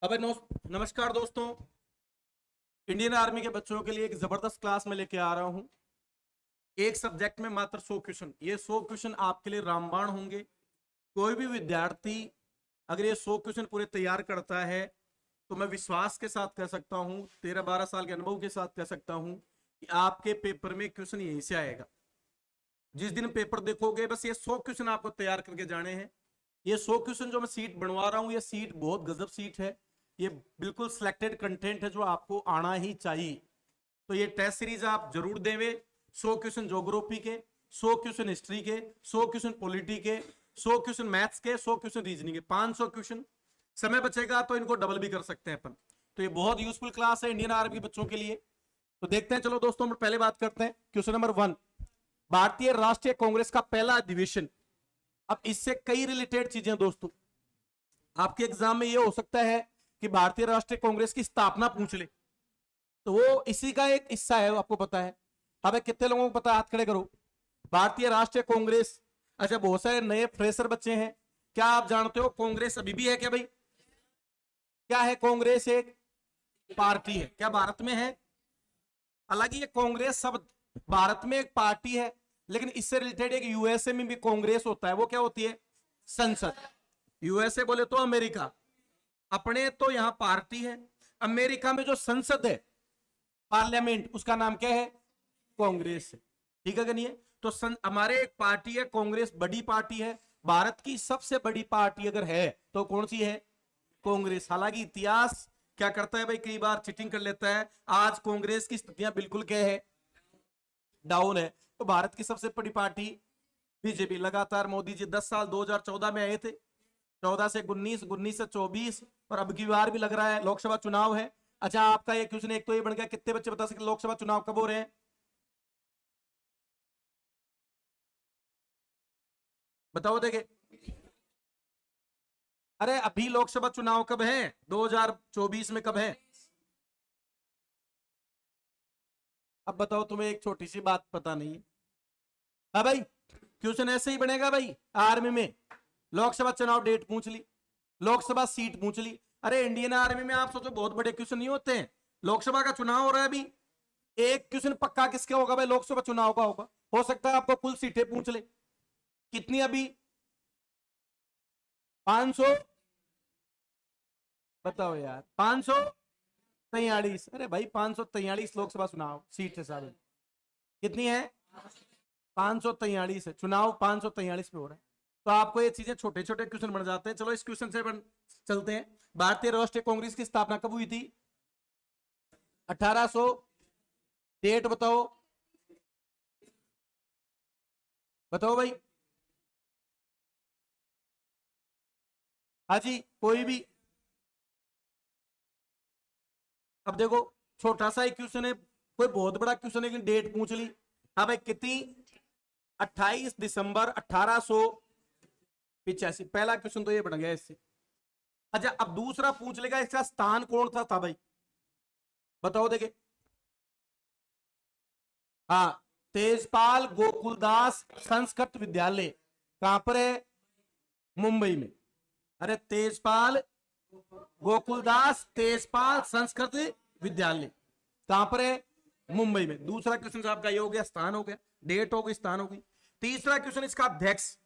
अबे नमस्कार दोस्तों। इंडियन आर्मी के बच्चों के लिए एक जबरदस्त क्लास में लेके आ रहा हूं। एक सब्जेक्ट में मात्र 100 क्वेश्चन। ये 100 क्वेश्चन आपके लिए रामबाण होंगे। कोई भी विद्यार्थी अगर ये 100 क्वेश्चन पूरे तैयार करता है तो मैं विश्वास के साथ कह सकता हूं, 13-12 साल के अनुभव के साथ कह सकता हूं कि आपके पेपर में क्वेश्चन यहीं से आएगा। जिस दिन पेपर देखोगे बस ये 100 क्वेश्चन आपको तैयार करके जाने हैं। ये 100 क्वेश्चन जो मैं सीट बनवा रहा हूं, ये सीट बहुत गजब सीट है। ये बिल्कुल सिलेक्टेड कंटेंट है जो आपको आना ही चाहिए। तो ये टेस्ट सीरीज आप जरूर देवे। 100 क्वेश्चन ज्योग्राफी के, 100 क्वेश्चन हिस्ट्री के, 100 क्वेश्चन पॉलिटी के, 100 क्वेश्चन मैथ्स के, 100 क्वेश्चन रीजनिंग के, 500 क्वेश्चन। समय बचेगा तो इनको डबल भी कर सकते हैं अपन। तो ये बहुत यूजफुल क्लास है इंडियन आर्मी के बच्चों के लिए। तो देखते हैं, चलो दोस्तों हम पहले बात करते हैं। क्वेश्चन नंबर 1, भारतीय राष्ट्रीय कांग्रेस का पहला अधिवेशन। अब इससे कई रिलेटेड चीजें दोस्तों आपके एग्जाम में ये हो सकता है कि भारतीय राष्ट्रीय कांग्रेस की स्थापना पूछ ले, तो वो इसी का एक हिस्सा है, आपको पता है। अब कितने लोगों को पता है, हाथ खड़े करो। भारतीय राष्ट्रीय कांग्रेस, अच्छा बहुत सारे नए फ्रेशर बच्चे हैं। क्या आप जानते हो कांग्रेस अभी भी है क्या भाई? क्या है कांग्रेस? एक पार्टी है। क्या भारत में है? हालांकि ये कांग्रेस शब्द भारत में एक पार्टी है, लेकिन इससे रिलेटेड एक यूएसए में भी कांग्रेस होता है। वो क्या होती है? संसद। यूएसए बोले तो अमेरिका, अपने तो यहां पार्टी है। अमेरिका में जो संसद है, पार्लियामेंट, उसका नाम क्या है? कांग्रेस है। ठीक है कि नहीं है? तो हमारे एक पार्टी है कांग्रेस, बड़ी पार्टी है। भारत की सबसे बड़ी पार्टी अगर है तो कौन सी है? कांग्रेस। हालांकि इतिहास क्या करता है भाई, कई बार चीटिंग कर लेता है। आज कांग्रेस की स्थितियां बिल्कुल क्या है? डाउन है। तो भारत की सबसे बड़ी पार्टी बीजेपी। लगातार मोदी जी 10 साल 2014 में आए थे, 14 से 19, 19 से 24, और अब की बार भी लग रहा है लोकसभा चुनाव है। अच्छा आपका ये क्वेश्चन एक तो ये बन गया, कितने बच्चे बता सकते लोकसभा चुनाव कब हो रहे हैं? बताओ देखे। अरे अभी लोकसभा चुनाव कब है? 2024 में कब है? अब बताओ, तुम्हें एक छोटी सी बात पता नहीं है? हाँ भाई, क्वेश्चन ऐसे ही बनेगा भाई। आर्मी में लोकसभा चुनाव डेट पूछ ली, लोकसभा सीट पूछ ली। अरे इंडियन आर्मी में आप सोचो बहुत बड़े क्वेश्चन नहीं होते हैं। लोकसभा का चुनाव हो रहा है अभी, एक क्वेश्चन पक्का किसका होगा भाई? लोकसभा चुनाव का होगा। हो सकता है आपको कुल सीटें पूछ ले। कितनी अभी? 500? बताओ यार, 543। अरे भाई 543 लोकसभा चुनाव सीट है सारे। कितनी है? 543 है। चुनाव 543 में हो रहा है। तो आपको ये चीजें छोटे छोटे क्वेश्चन बन जाते हैं। चलो इस क्वेश्चन से चलते हैं। भारतीय राष्ट्रीय कांग्रेस की स्थापना कब हुई थी? 1800। डेट बताओ, बताओ भाई। हाँ जी, कोई भी। अब देखो, छोटा सा एक क्वेश्चन है, कोई बहुत बड़ा क्वेश्चन है, लेकिन डेट पूछ ली। हाँ भाई कितनी? 28 दिसंबर 1885। पहला क्वेश्चन तो ये बन गया इससे। अच्छा अब दूसरा पूछ लेगा, इसका स्थान कौन सा था भाई? बताओ देखे। हाँ, तेजपाल गोकुलदास संस्कृत विद्यालय कहां पर है? मुंबई में। अरे तेजपाल गोकुलदास तेजपाल संस्कृत विद्यालय कहां पर है? मुंबई में। दूसरा क्वेश्चन आपका ये हो गया, स्थान हो गया, डेट हो गई, स्थान हो गई। तीसरा क्वेश्चन इसका अध्यक्ष।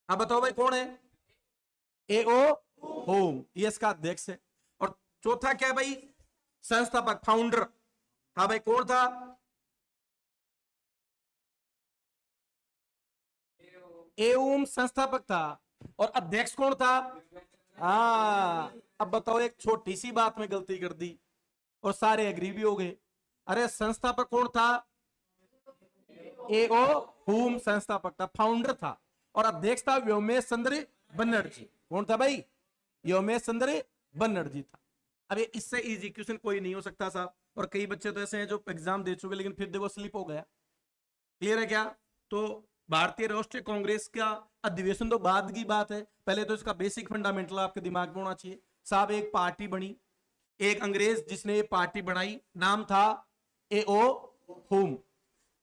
अब बताओ भाई कौन है? एओ होम, ये इसका अध्यक्ष है। और चौथा क्या है भाई? संस्थापक, फाउंडर। हाँ भाई कौन था? एओम संस्थापक था। और अध्यक्ष कौन था? हाँ। अब बताओ, एक छोटी सी बात में गलती कर दी और सारे एग्री भी हो गए। अरे संस्थापक कौन था? एओ होम संस्थापक था, फाउंडर था। और अध्यक्ष था व्योमेश चंद्र बनर्जी। कौन था भाई? व्योमेश चंद्र बनर्जी था। अब ये इससे इजी क्वेश्चन कोई नहीं हो सकता साहब। और कई बच्चे तो ऐसे हैं जो एग्जाम दे चुके लेकिन फिर देखो स्लिप हो गया। क्लियर है क्या? तो भारतीय राष्ट्रीय कांग्रेस का अधिवेशन तो बाद की बात है, पहले तो इसका बेसिक फंडामेंटल आपके दिमाग में होना चाहिए साहब। एक पार्टी बनी, एक अंग्रेज जिसने ये पार्टी बनाई, नाम था एओ होम।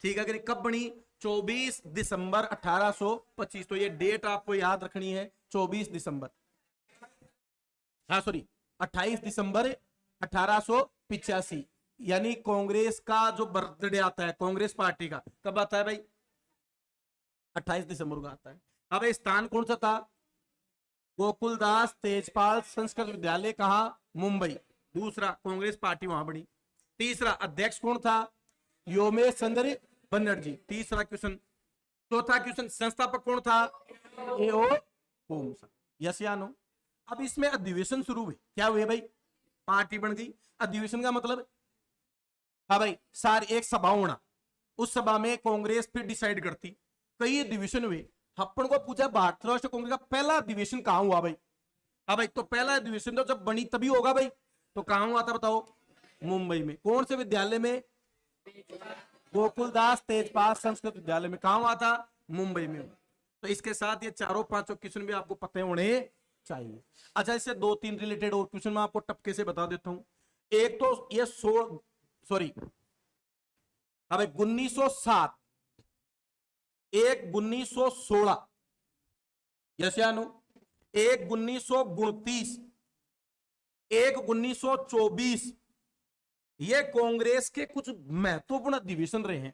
ठीक है, कब बनी? 24 दिसंबर 1825। तो ये डेट आपको याद रखनी है, 24 दिसंबर। हाँ सॉरी 28 दिसंबर 1885, यानी कांग्रेस का जो बर्थडे आता है कांग्रेस पार्टी का कब आता है भाई? 28 दिसंबर को आता है। अब स्थान कौन सा था? गोकुलदास तेजपाल संस्कृत विद्यालय, कहा? मुंबई। दूसरा, कांग्रेस पार्टी वहां बनी। तीसरा, अध्यक्ष कौन था? योमेश चंद्र बनर्जी। तीसरा क्वेश्चन। चौथा क्वेश्चन, संस्थापक कौन था? ए.ओ. होम्स। यस या नो? अब इसमें अधिवेशन शुरू हुए, क्या हुए भाई? पार्टी बन गई। अधिवेशन का मतलब, हाँ भाई, सारी एक सभा होना, उस सभा में कांग्रेस फिर डिसाइड करती। कई अधिवेशन हुए। अपन को पूछा भारतीय राष्ट्रीय कांग्रेस का पहला अधिवेशन कहां हुआ भाई? हाँ भाई, तो पहला अधिवेशन तो जब बनी तभी होगा भाई, तो कहां हुआ था बताओ? मुंबई में। कौन से विद्यालय में? गोकुलदास तेजपाल संस्कृत विद्यालय में। कहां हुआ था? मुंबई में। तो इसके साथ ये चारों पांचों क्वेश्चन भी आपको पते होने चाहिए। अच्छा, इससे दो तीन रिलेटेड और क्वेश्चन मैं आपको टपके से बता देता हूं। एक तो ये 1907, एक 1916, यस या नो? एक 1929, एक 1924, ये कांग्रेस के कुछ महत्वपूर्ण अधिवेशन रहे हैं,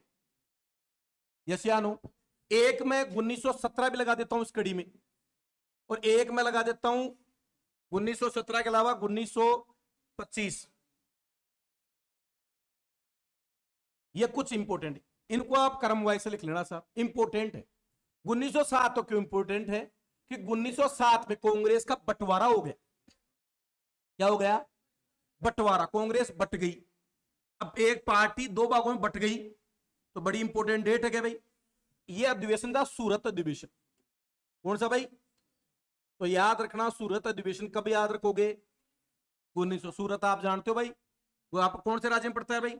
यस या नो? एक मैं 1917 भी लगा देता हूं इस कड़ी में, और एक मैं लगा देता हूं 1917 के अलावा 1925। ये कुछ इंपोर्टेंट है, इनको आप क्रम वाइज से लिख लेना साहब, इंपोर्टेंट है। 1907 तो क्यों इंपोर्टेंट है? कि 1907 में कांग्रेस का बंटवारा हो गया। क्या हो गया? बंटवारा। कांग्रेस बट गई। अब एक पार्टी दो भागों में बट गई, तो बड़ी इंपोर्टेंट डेट है क्या भाई? ये अधिवेशन था सूरत अधिवेशन। कौन सा भाई? तो याद रखना, सूरत अधिवेशन कब याद रखोगे? 1900। सूरत आप जानते हो भाई, वो आप कौन से राज्य में पड़ता है भाई?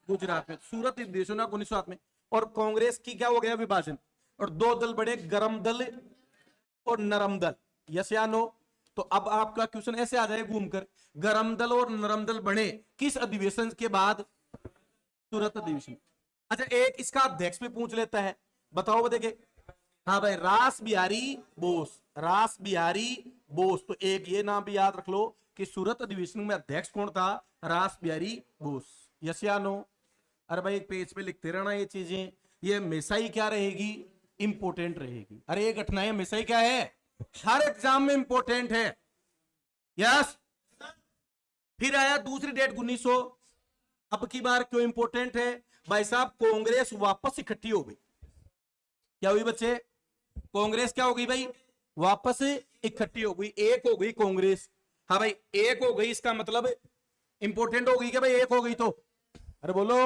गुजरात में। सूरत अधिवेशन 1907 में। और कांग्रेस की क्या हो गया? विभाजन, और दो दल बड़े, गरम दल और नरम दल। यस या नो? तो अब आपका क्वेश्चन ऐसे आ जाएगा घूमकर, गरम दल और नरम दल बने किस अधिवेशन के बाद? सूरत अधिवेशन। अच्छा, एक इसका अध्यक्ष भी पूछ लेता है, बताओ बताइए। हाँ भाई, रास बिहारी बोस। रास बिहारी बोस। तो एक ये नाम भी याद रख लो कि सूरत अधिवेशन में अध्यक्ष कौन था? रास बिहारी बोस। यस या नो? अरे भाई, एक पेज पे लिखते रहना ये चीजें, ये हमेशा ही क्या रहेगी? इंपोर्टेंट रहेगी। अरे ये घटनाएं हमेशा ही क्या है? हर एग्जाम में इंपोर्टेंट है। यस। फिर आया दूसरी डेट 1900। अब की बार क्यों इंपोर्टेंट है भाई साहब? कांग्रेस वापस इकट्ठी हो गई। क्या हुई बच्चे? कांग्रेस क्या हो गई भाई? वापस इकट्ठी हो गई, एक हो गई कांग्रेस। हाँ भाई, एक हो गई, इसका मतलब इंपोर्टेंट हो गई क्या भाई? एक हो गई तो, अरे बोलो।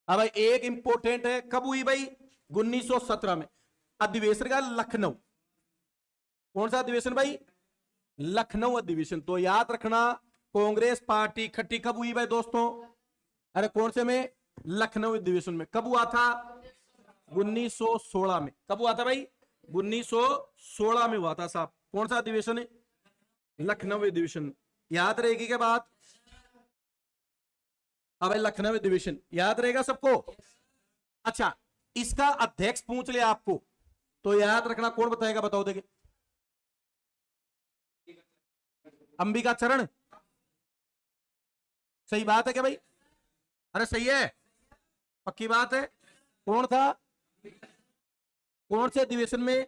हाँ भाई, एक इंपोर्टेंट है। कब हुई भाई? 1917 में। अधिवेशन का लखनऊ। कौन सा अधिवेशन भाई? लखनऊ अधिवेशन। तो याद रखना, कांग्रेस पार्टी इकट्ठी कब हुई भाई दोस्तों? अरे कौन से में? लखनऊ अधिवेशन में। कब हुआ था? 1916 में। कब हुआ था भाई? 1916 में हुआ था साहब। कौन सा अधिवेशन है? लखनऊ अधिवेशन। याद रहेगी क्या बात? अब लखनऊ अधिवेशन याद रहेगा सबको? अच्छा, इसका अध्यक्ष पूछ लिया आपको, तो याद रखना, कौन बताएगा? बताओ देखिए। अंबिका चरण। सही बात है क्या भाई? अरे सही है, पक्की बात है। कौन था? कौन से अधिवेशन में?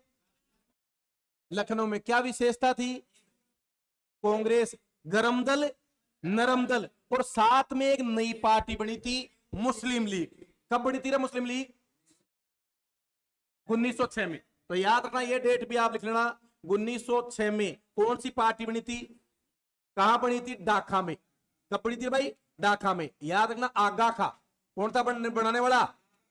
लखनऊ में। क्या विशेषता थी? कांग्रेस, गरम दल, नरम दल, और साथ में एक नई पार्टी बनी थी, मुस्लिम लीग। कब बनी थी रे मुस्लिम लीग? 1906 में। तो याद रखना, ये डेट भी आप लिख लेना, 1906 में कौन सी पार्टी बनी थी? कहां बनी थी? ढाका में। कब बनी थी भाई? ढाका में। याद रखना, आगा खा। कौन था बनाने वाला?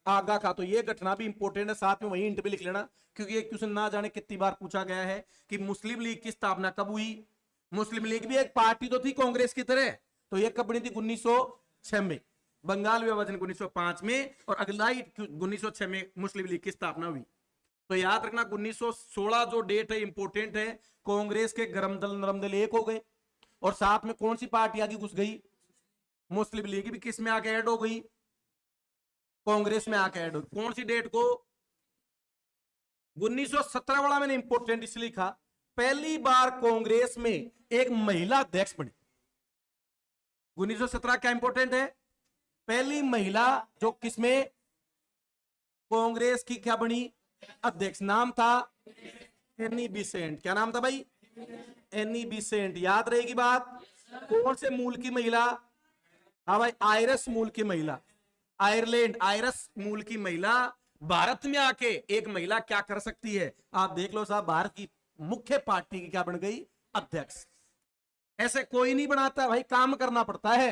आगा खा। तो ये घटना भी इंपोर्टेंट है, साथ में वही इंट भी लिख लेना, क्योंकि ये क्वेश्चन ना जाने कितनी बार पूछा गया है कि मुस्लिम लीग की स्थापना कब हुई। मुस्लिम लीग भी एक पार्टी तो थी कांग्रेस की तरह, तो ये कब बनी थी? 1906 में। बंगाल विभाजन 1905 में, और अगला ही 1906 में मुस्लिम लीग की स्थापना हुई। तो याद रखना, 1916 जो डेट है इंपोर्टेंट है। कांग्रेस के गरम दल नरम दल एक हो गए, और साथ में कौन सी पार्टी आगे घुस गई? मुस्लिम लीग भी किस में आके ऐड हो गई? कांग्रेस में आके ऐड हो गई। कौन सी डेट को? 1917 वाला मैंने इंपोर्टेंट इसलिए लिखा पहली बार कांग्रेस में एक महिला अध्यक्ष बनी? 1917 क्या इंपॉर्टेंट है? पहली महिला जो किसमें कांग्रेस की क्या बनी अध्यक्ष, नाम था एनी बिसेंट। क्या नाम था भाई? Any Besant. याद रहेगी बात। कौन से मूल की महिला? हाँ भाई, आयरस मूल की महिला, आयरलैंड आयरस मूल की महिला। भारत में आके एक महिला क्या कर सकती है आप देख लो साहब, भारत की मुख्य पार्टी की क्या बन गई अध्यक्ष। ऐसे कोई नहीं बनाता भाई, काम करना पड़ता है।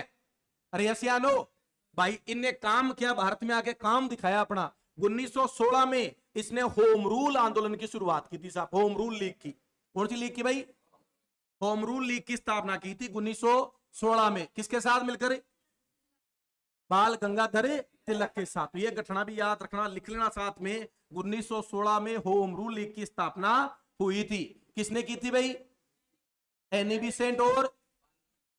अरे यस या नो भाई, इनने काम किया, भारत में आके काम दिखाया अपना। 1916 में इसने होम रूल आंदोलन की शुरुआत की थी साहब, होम रूल लीग की। कौन सी लीग की भाई? होम रूल लीग की स्थापना की थी 1916 में। किसके साथ मिलकर? बाल गंगाधर तिलक के साथ। ये घटना भी याद रखना, लिख लेना साथ में। 1916 में होम रूल लीग की स्थापना हुई थी। किसने की थी भाई? एनी बिसेंट और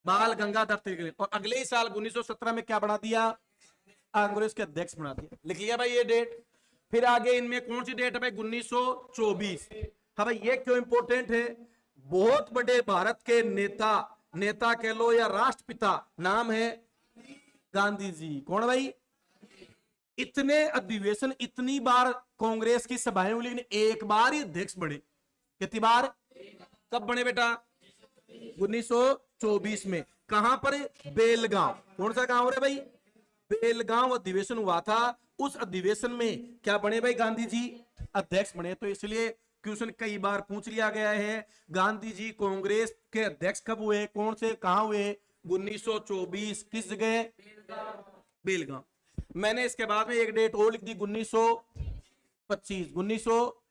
बाल गंगाधर तिलक। और अगले ही साल 1917 में क्या बना दिया? कांग्रेस के अध्यक्ष बना दिया। लिख लिया भाई ये डेट। फिर आगे इनमें कौन सी डेट है भाई? 1924। हाँ भाई, ये क्यों इंपॉर्टेंट है? बहुत बड़े भारत के नेता, नेता कह लो या राष्ट्रपिता, नाम है गांधी जी। कौन भाई? इतने अधिवेशन, इतनी बार कांग्रेस की सभाएं हुई, लेकिन एक बार ही अध्यक्ष बने। कितनी बार? कब बने बेटा? 1924 में। कहां पर? बेलगांव। कौन सा गांव है भाई? बेलगांव अधिवेशन हुआ था। उस अधिवेशन में क्या बने भाई? गांधी जी अध्यक्ष बने। तो इसलिए क्वेश्चन कई बार पूछ लिया गया है, गांधी जी कांग्रेस के अध्यक्ष कब हुए, कौन से कहां हुए? 1924। किस जगह? बेलगांव। मैंने इसके बाद में एक डेट और लिख दी, 1925। 1900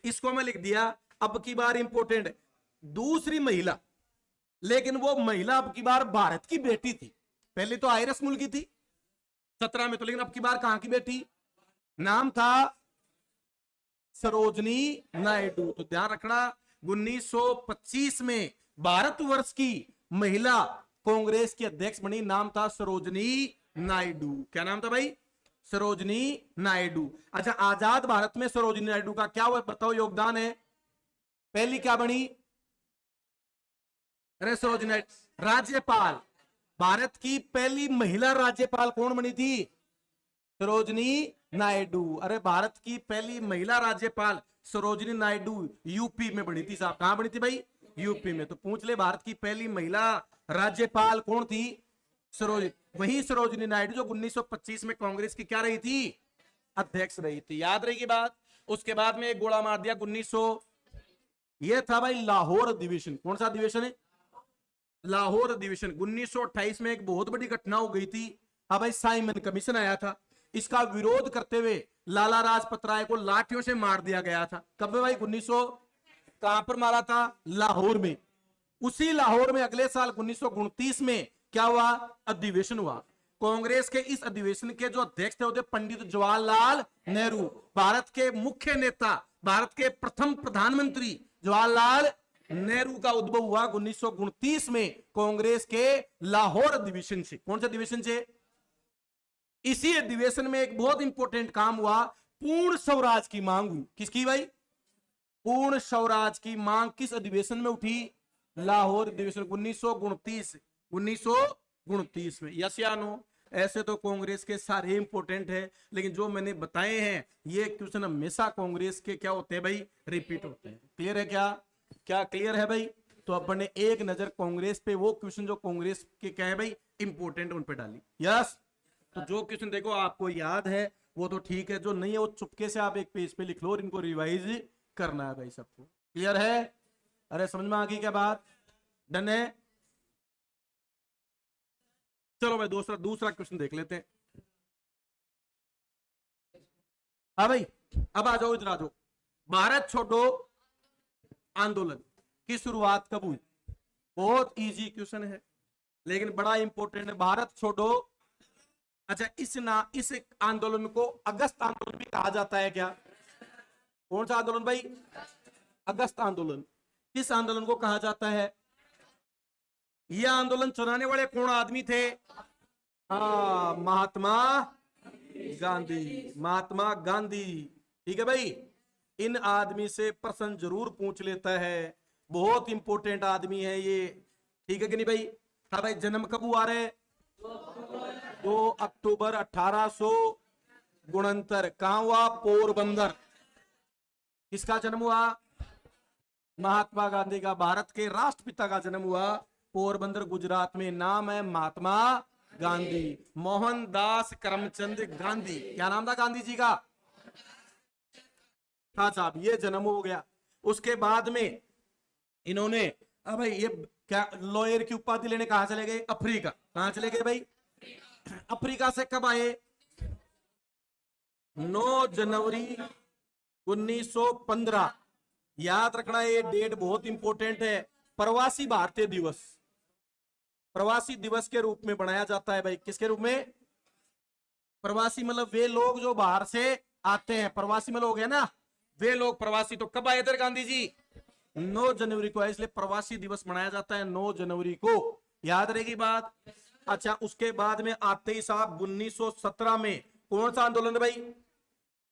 इसको मैं लिख दिया। अब की बार इंपोर्टेंट, दूसरी महिला, लेकिन वो महिला अब की बार भारत की बेटी थी। पहले तो आयरस मुल्क की थी 17 में तो, लेकिन अब की बार कहां की बेटी? नाम था सरोजनी नायडू। तो ध्यान रखना, 1925 में भारतवर्ष की महिला कांग्रेस की अध्यक्ष बनी, नाम था सरोजनी नायडू। क्या नाम था भाई? सरोजनी नायडू। अच्छा, आजाद भारत में सरोजनी नायडू का क्या हुआ बताओ योगदान है? पहली क्या बनी? अरे सरोजनी नायडू राज्यपाल, भारत की पहली महिला राज्यपाल कौन बनी थी? सरोजनी नायडू। अरे भारत की पहली महिला राज्यपाल सरोजनी नायडू यूपी में बनी थी साहब। कहां बनी थी भाई? यूपी में। तो पूछ ले, भारत की पहली महिला राज्यपाल कौन थी? सरोज वही सरोजनी नायडू जो 1925 में कांग्रेस की क्या रही थी? अध्यक्ष रही थी। याद रहेगी बात। उसके बाद में एक गोला मार दिया 1900, ये था भाई लाहौर अधिवेशन। कौन सा अधिवेशन है? लाहौर अधिवेशन। 1928 में एक बहुत बड़ी घटना हो गई थी। हाँ भाई, साइमन कमीशन आया था। इसका विरोध करते हुए लाला लाजपत राय को लाठियों से मार दिया गया था। कब भाई? 1900। कहां पर मारा था? लाहौर में। उसी लाहौर में अगले साल 1929 में क्या हुआ? अधिवेशन हुआ। कांग्रेस के इस अधिवेशन के जो अध्यक्ष थे वो थे पंडित जवाहरलाल नेहरू। भारत के मुख्य नेता, भारत के प्रथम प्रधानमंत्री जवाहरलाल नेहरू का उद्भव हुआ 1929 में कांग्रेस के लाहौर अधिवेशन से। कौन से अधिवेशन से? इसी अधिवेशन में एक बहुत इंपॉर्टेंट काम हुआ, पूर्ण स्वराज की मांग हुई। किसकी भाई? पूर्ण स्वराज की मांग किस अधिवेशन में उठी? लाहौर अधिवेशन 1929। 1929 में। यस या नो? ऐसे तो कांग्रेस के सारे इंपॉर्टेंट है, लेकिन जो मैंने बताए हैं ये क्वेश्चन हमेशा कांग्रेस के क्या होते हैं भाई? रिपीट होते हैं। क्लियर है क्या? क्या क्लियर है भाई? तो अपन ने एक नजर कांग्रेस पे, वो क्वेश्चन जो कांग्रेस के क्या है भाई इंपॉर्टेंट, उन पे डाली। यस। तो जो क्वेश्चन देखो आपको याद है वो तो ठीक है, जो नहीं है वो चुपके से आप एक पेज पे लिख लो और इनको रिवाइज करना है भाई सबको। क्लियर है? अरे समझ में आ गई क्या बात? डन है? चलो भाई दूसरा क्वेश्चन देख लेते हैं। हाँ भाई, अब आ जाओ, इधर आ जाओ। भारत छोड़ो आंदोलन की शुरुआत कब हुई? बहुत इजी क्वेश्चन है लेकिन बड़ा इंपॉर्टेंट है। भारत छोड़ो, अच्छा इस आंदोलन को अगस्त आंदोलन भी कहा जाता है क्या? कौन सा आंदोलन भाई? अगस्त आंदोलन। किस आंदोलन को कहा जाता है? यह आंदोलन चलाने वाले कौन आदमी थे? हाँ, महात्मा गांधी। महात्मा गांधी। ठीक है भाई, इन आदमी से प्रश्न जरूर पूछ लेता है बहुत इंपॉर्टेंट आदमी है ये, ठीक है कि नहीं भाई? हाँ भाई, जन्म कब हुआ रे? 2 अक्टूबर 1869। कहां हुआ? पोरबंदर। किसका जन्म हुआ? महात्मा गांधी का, भारत के राष्ट्रपिता का जन्म हुआ पोरबंदर गुजरात में। नाम है महात्मा गांधी, मोहनदास करमचंद गांधी। क्या नाम था गांधी जी का? हाँ साहब, ये जन्म हो गया। उसके बाद में इन्होंने, अब भाई ये क्या लॉयर की उपाधि लेने कहां चले गए? अफ्रीका। कहां चले गए भाई? अफ्रीका से कब आए? 9 जनवरी 1915। याद रखना, ये डेट बहुत इंपॉर्टेंट है। प्रवासी भारतीय दिवस, प्रवासी दिवस के रूप में बनाया जाता है भाई। किसके रूप में? प्रवासी मतलब वे लोग जो बाहर से आते हैं, प्रवासी में लोग है ना, वे लोग प्रवासी। तो कब आए थे गांधी जी? 9 जनवरी को है, इसलिए प्रवासी दिवस मनाया जाता है 9 जनवरी को। याद रहेगी बात? अच्छा, उसके बाद में आते ही साहब 1917 में कौन सा आंदोलन है भाई?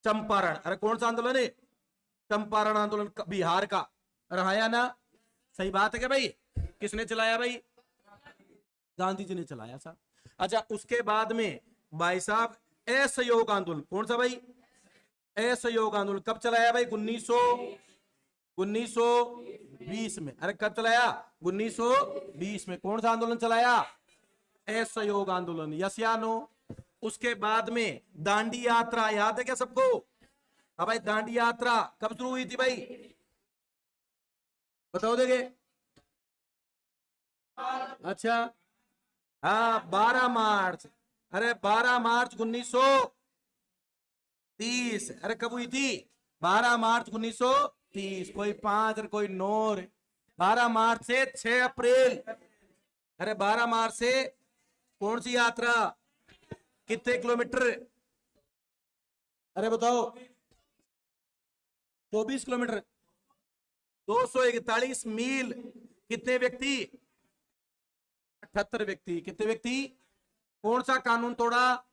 चंपारण। अरे कौन सा आंदोलन है? चंपारण आंदोलन बिहार का। रहाया ना? सही बात है क्या भाई? किसने चलाया भाई? गांधी जी ने चलाया साहब। अच्छा, उसके बाद में भाई साहब असहयोग आंदोलन। कौन सा भाई? असहयोग आंदोलन कब चलाया भाई? 1920 में। अरे कब चलाया? 1920 में। कौन सा आंदोलन चलाया? असहयोग आंदोलन। यस या नो? उसके बाद में दांडी यात्रा, याद है क्या सबको? हाँ भाई, दांडी यात्रा कब शुरू हुई थी भाई? बताओ देंगे? अच्छा, हाँ 12 मार्च। अरे 12 मार्च 1930। अरे कब हुई थी? 12 मार्च 1930। कोई 5 और कोई 9। 12 मार्च से 6 अप्रैल। अरे 12 मार्च से कौन सी यात्रा? कितने किलोमीटर? अरे बताओ। 24 किलोमीटर। 241 मील। कितने व्यक्ति? 78 व्यक्ति। कितने व्यक्ति? कौन सा कानून तोड़ा?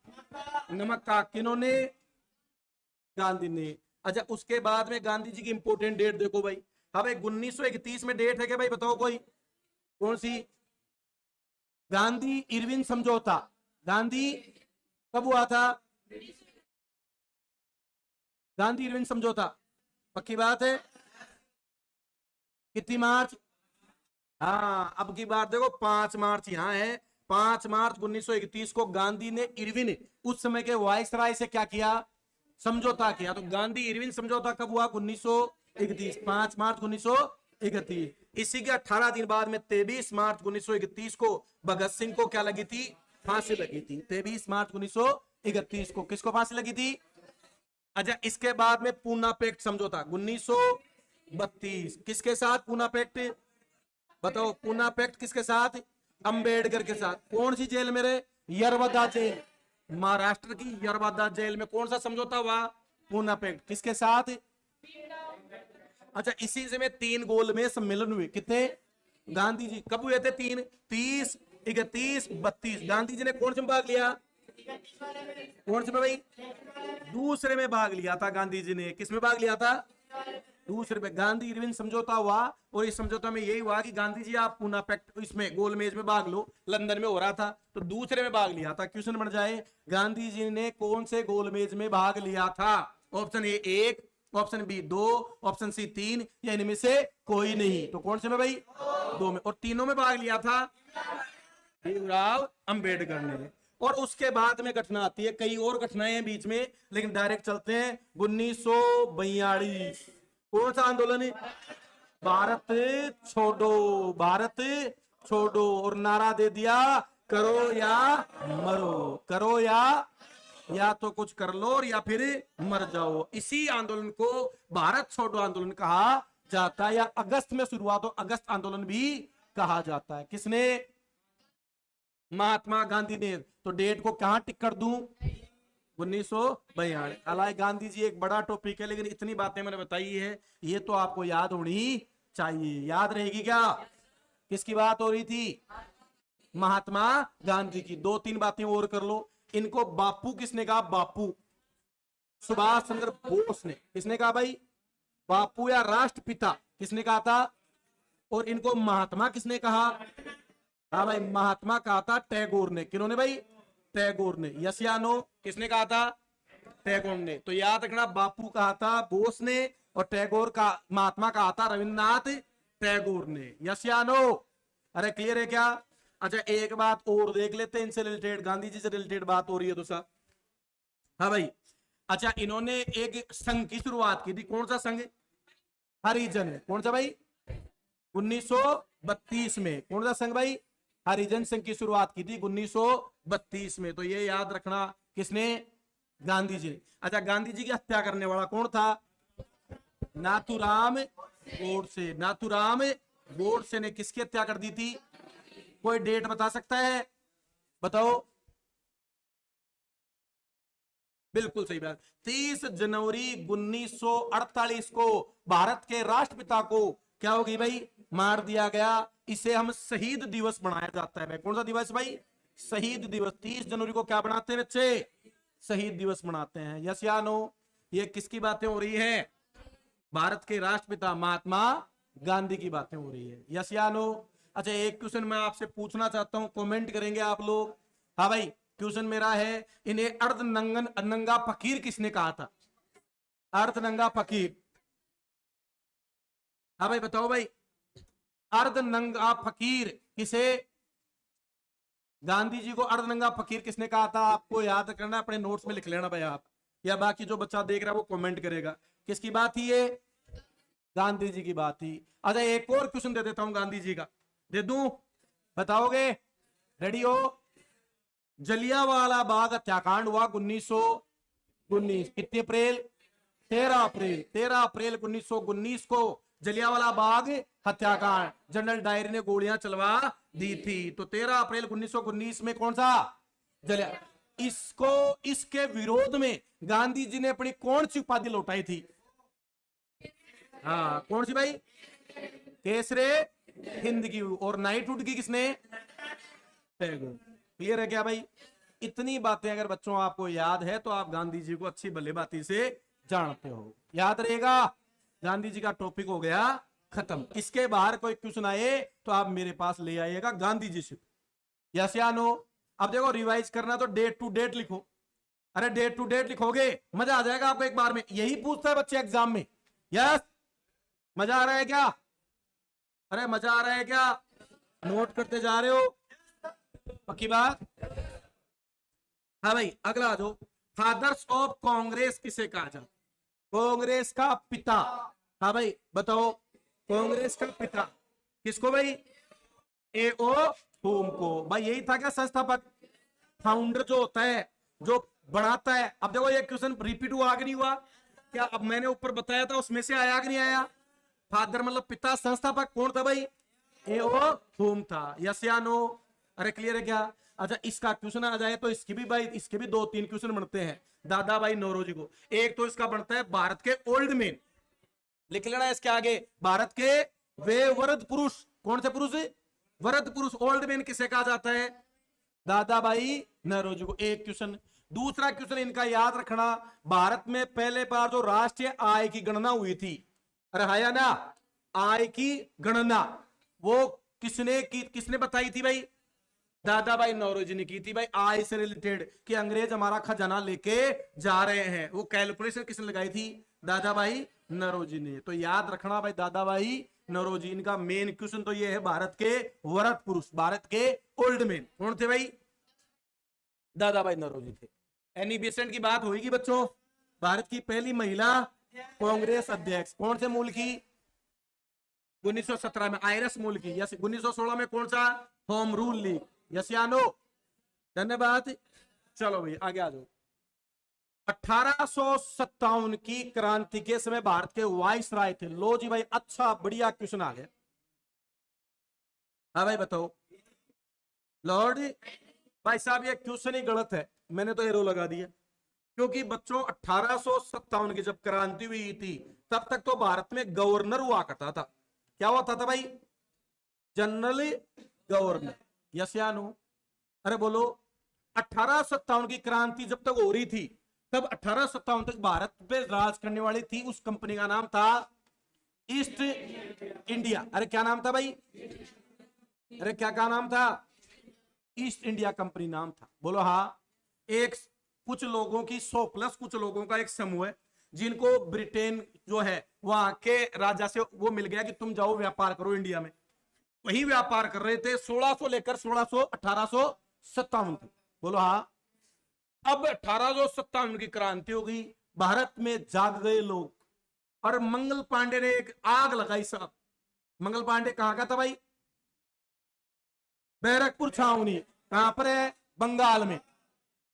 नमक का। किन्होंने? गांधी ने। अच्छा, उसके बाद में गांधी जी की इंपोर्टेंट डेट देखो भाई। हाँ भाई, 1931 में डेट है क्या भाई? बताओ कोई। कौन सी? गांधी इरविन समझौता। गांधी कब हुआ था? गांधी इरविन समझौता। पक्की बात है? कितनी मार्च? हाँ, अब की बात देखो, 5 मार्च यहाँ है। 5 मार्च 1931 को गांधी ने इरविन, उस समय के वायसराय से क्या किया? समझौता किया। तो गांधी इरविन समझौता कब हुआ? 1931, 5 मार्च 1931। इसी के 18 दिन बाद में 23 मार्च 1931 को भगत सिंह को क्या लगी थी? फांसी लगी थी। 23 मार्च 1931 को किसको फांसी लगी थी? अच्छा, इसके बाद में पूना पैक्ट समझौता 1932। किसके साथ पूना पैक्ट? बताओ, पूना पैक्ट किसके साथ? अंबेडकर के साथ। कौन सी जेल में रे? यरवदा जेल, महाराष्ट्र की यरवदा जेल में। कौन सा समझौता हुआ? पूना पैक्ट। किसके साथ? अच्छा, इसी से में 3 गोलमेज सम्मेलन हुए। कितने? गांधी जी कब हुए थे? 3, 30, 31, 32। गांधी जी ने कौन से में भाग लिया? कौन से में भाई? दूसरे में भाग लिया था गांधी जी ने। किस में भाग लिया था? दूसरे में। गांधी इरविन समझौता हुआ, और इस समझौता में यही हुआ कि गांधी जी आप पूना पैक्ट इसमें गोलमेज में भाग लो। लंदन में हो रहा था, तो दूसरे में भाग लिया था। क्वेश्चन बन जाए, गांधी जी ने कौन से गोलमेज में भाग लिया था? Option A 1, option B 2, option C 3, या इनमें से कोई नहीं। तो कौन से में भाई? 2 में। और तीनों में भाग लिया था भीमराव अंबेडकर ने। और उसके बाद में घटना आती है, कई और घटनाएं हैं बीच में, लेकिन डायरेक्ट चलते हैं 1942। कौन सा आंदोलन है? भारत छोड़ो, भारत छोड़ो। और नारा दे दिया, करो या मरो, करो या तो कुछ कर लो और या फिर मर जाओ। इसी आंदोलन को भारत छोड़ो आंदोलन कहा जाता है, या अगस्त में शुरुआत हो अगस्त आंदोलन भी कहा जाता है। किसने? महात्मा गांधी ने। तो डेट को कहां टिक कर दूं? 1942। अलाय गांधी जी एक बड़ा टॉपिक है, लेकिन इतनी बातें मैंने बताई है, ये तो आपको याद होनी चाहिए। याद रहेगी क्या? किसकी बात हो रही थी? महात्मा गांधी की। 2-3 बातें और कर लो। इनको बापू किसने कहा? बापू सुभाष चंद्र बोस ने। किसने कहा भाई? बापू या राष्ट्रपिता किसने कहा था? और इनको महात्मा किसने कहा? हाँ भाई, महात्मा कहा था टैगोर ने। किन्होंने भाई? टैगोर ने। यस या नो? किसने कहा था? टैगोर ने। तो याद रखना, बापू कहा था बोस ने, और टैगोर का महात्मा कहा था रविन्द्रनाथ टैगोर ने। यस या नो? अरे क्लियर है क्या? अच्छा, एक बात और देख लेते हैं इनसे रिलेटेड, गांधी जी से रिलेटेड बात हो रही है तो सा। हाँ भाई, अच्छा, इन्होंने एक संघ की शुरुआत की थी। कौन सा संघ? हरिजन। कौन सा भाई? 1932 में। कौन सा संघ भाई? हरिजन संघ की शुरुआत की थी 1932 में। तो ये याद रखना, किसने? गांधी जी ने। अच्छा, गांधी जी की हत्या करने वाला कौन था? नाथूराम गोडसे। नाथूराम गोडसे ने किसकी हत्या कर दी थी? कोई डेट बता सकता है? बताओ। बिल्कुल सही बात, 30 जनवरी 1948 को भारत के राष्ट्रपिता को क्या हो गई भाई? मार दिया गया। इसे हम शहीद दिवस मनाया जाता है भाई। कौन सा दिवस भाई? शहीद दिवस। 30 जनवरी को क्या बनाते हैं बच्चे? शहीद दिवस मनाते हैं। यस या नो? ये किसकी बातें हो रही है? भारत के राष्ट्रपिता महात्मा गांधी की बातें हो रही है। यस या नो? अच्छा, एक क्वेश्चन मैं आपसे पूछना चाहता हूं, कमेंट करेंगे आप लोग। हाँ भाई, क्वेश्चन मेरा है, इन्हें अर्ध नंगन नंगा फकीर किसने कहा था? अर्ध नंगा फकीर। हाँ भाई, बताओ भाई, अर्ध नंगा फकीर किसे? गांधी जी को अर्ध नंगा फकीर किसने कहा था? आपको याद करना, अपने नोट्स में लिख लेना भाई आप, या बाकी जो बच्चा देख रहा है वो कमेंट करेगा। किसकी बात थी ये? गांधी जी की बात थी। अच्छा, एक और क्वेश्चन दे देता हूं गांधी जी का, दे दूं? बताओगे? रेडी हो? जलियांवाला बाग हत्याकांड हुआ 1919। कितनी अप्रैल? 13 अप्रैल। 13 अप्रैल 1919 को जलियांवाला बाग हत्याकांड, जनरल डायर ने गोलियां चलवा दी थी। तो 13 अप्रैल 1919 में कौन सा? जलिया। इसको, इसके विरोध में गांधी जी ने अपनी कौन सी उपाधि लौटाई थी? हाँ, कौन सी भाई? केसरे हिंद की। और नाइटहुड की किसने? टैगोर। क्लियर है क्या भाई? इतनी बातें अगर बच्चों आपको याद है तो आप गांधी जी को अच्छी भली बाती से जानते हो। याद रहेगा? गांधी जी का टॉपिक हो गया खत्म। इसके बाहर कोई क्वेश्चन आए तो आप मेरे पास ले आइएगा गांधी जी से। यस या नो? अब देखो, रिवाइज करना तो डेट टू डेट लिखो। अरे डेट टू डेट लिखोगे मजा आ जाएगा आपको एक बार में। यही पूछता है बच्चे एग्जाम में। यस? मजा आ रहा है क्या? अरे मजा आ रहा है क्या? नोट करते जा रहे हो? पक्की बात? हाँ भाई, अगला आ जाओ। फादर्स ऑफ कांग्रेस किसे कहा जाता? कांग्रेस का पिता। हाँ भाई, बताओ। कांग्रेस का पिता किसको भाई? ए ओ होम को। भाई यही था क्या संस्थापक? फाउंडर जो होता है, जो बढ़ाता है। अब देखो, ये क्वेश्चन रिपीट हुआ कि नहीं हुआ? क्या अब मैंने ऊपर बताया था उसमें से आया कि नहीं आया? फादर मतलब पिता, संस्थापक कौन था भाई? ए ओ होम था। यस या नो? अरे क्लियर है क्या? अच्छा, इसका क्वेश्चन आ जाए तो इसकी भी भाई, इसके भी 2-3 क्वेश्चन बनते हैं दादा भाई नौरोजी को। एक तो इसका बनता है भारत के ओल्ड मैन, लिख लेना इसके आगे, भारत के वे वरद पुरुष। कौन से पुरुष? वरद पुरुष। ओल्ड मैन किसे कहा जाता है? दादा भाई नौरोजी को। एक क्वेश्चन। दूसरा क्वेश्चन इनका याद रखना, भारत में पहले बार जो राष्ट्रीय आय की गणना हुई थी, अरे हाया ना, आय की गणना वो किसने की, किसने बताई थी भाई? दादा भाई नौरोजी ने की थी भाई। आय से रिलेटेड कि अंग्रेज हमारा खजाना लेके जा रहे हैं, वो कैलकुलेशन किसने लगाई थी? दादा भाई नौरोजी ने। तो याद रखना भाई, दादा भाई नौरोजी। इनका मेन क्वेश्चन तो ये है, भारत के वरद पुरुष, भारत के ओल्ड मैन कौन थे भाई? दादा भाई नौरोजी थे। एनी बेसेंट की बात होगी बच्चों। भारत की पहली महिला कांग्रेस अध्यक्ष कौन से मूल की? 1917 में आयरस मूल की। यस। 1916 में कौन सा? Home rule league. यस या नो? धन्यवाद। चलो भाई आगे आ जाओ। 1857 की क्रांति के समय भारत के वाइस राय थे। लो जी भाई, अच्छा बढ़िया क्वेश्चन आ गया। हाँ भाई बताओ। लॉर्ड। भाई साहब ये क्वेश्चन ही गलत है, मैंने तो एरो लगा दिया। क्योंकि बच्चों 1857 की जब क्रांति हुई थी तब तक तो भारत में गवर्नर हुआ करता था। क्या हुआ था भाई? General governor. यस या नो? अरे बोलो। 1857 की क्रांति जब तक हो रही थी तब 1857 तक भारत पे राज करने वाली थी उस कंपनी का नाम था ईस्ट इंडिया, अरे क्या नाम था भाई, अरे क्या नाम था, ईस्ट इंडिया कंपनी नाम था, बोलो हाँ। एक कुछ लोगों की 100 प्लस कुछ लोगों का एक समूह है जिनको ब्रिटेन जो है वहां के राजा से वो मिल गया कि तुम जाओ व्यापार करो इंडिया में। वही व्यापार कर रहे थे 1600 लेकर 1857 तक, बोलो हाँ। अब 1857 की क्रांति हो गई, भारत में जाग गए लोग, और मंगल पांडे ने एक आग लगाई साहब। मंगल पांडे कहां का था भाई, बैरकपुर छावनी, कहां पर है, बंगाल में।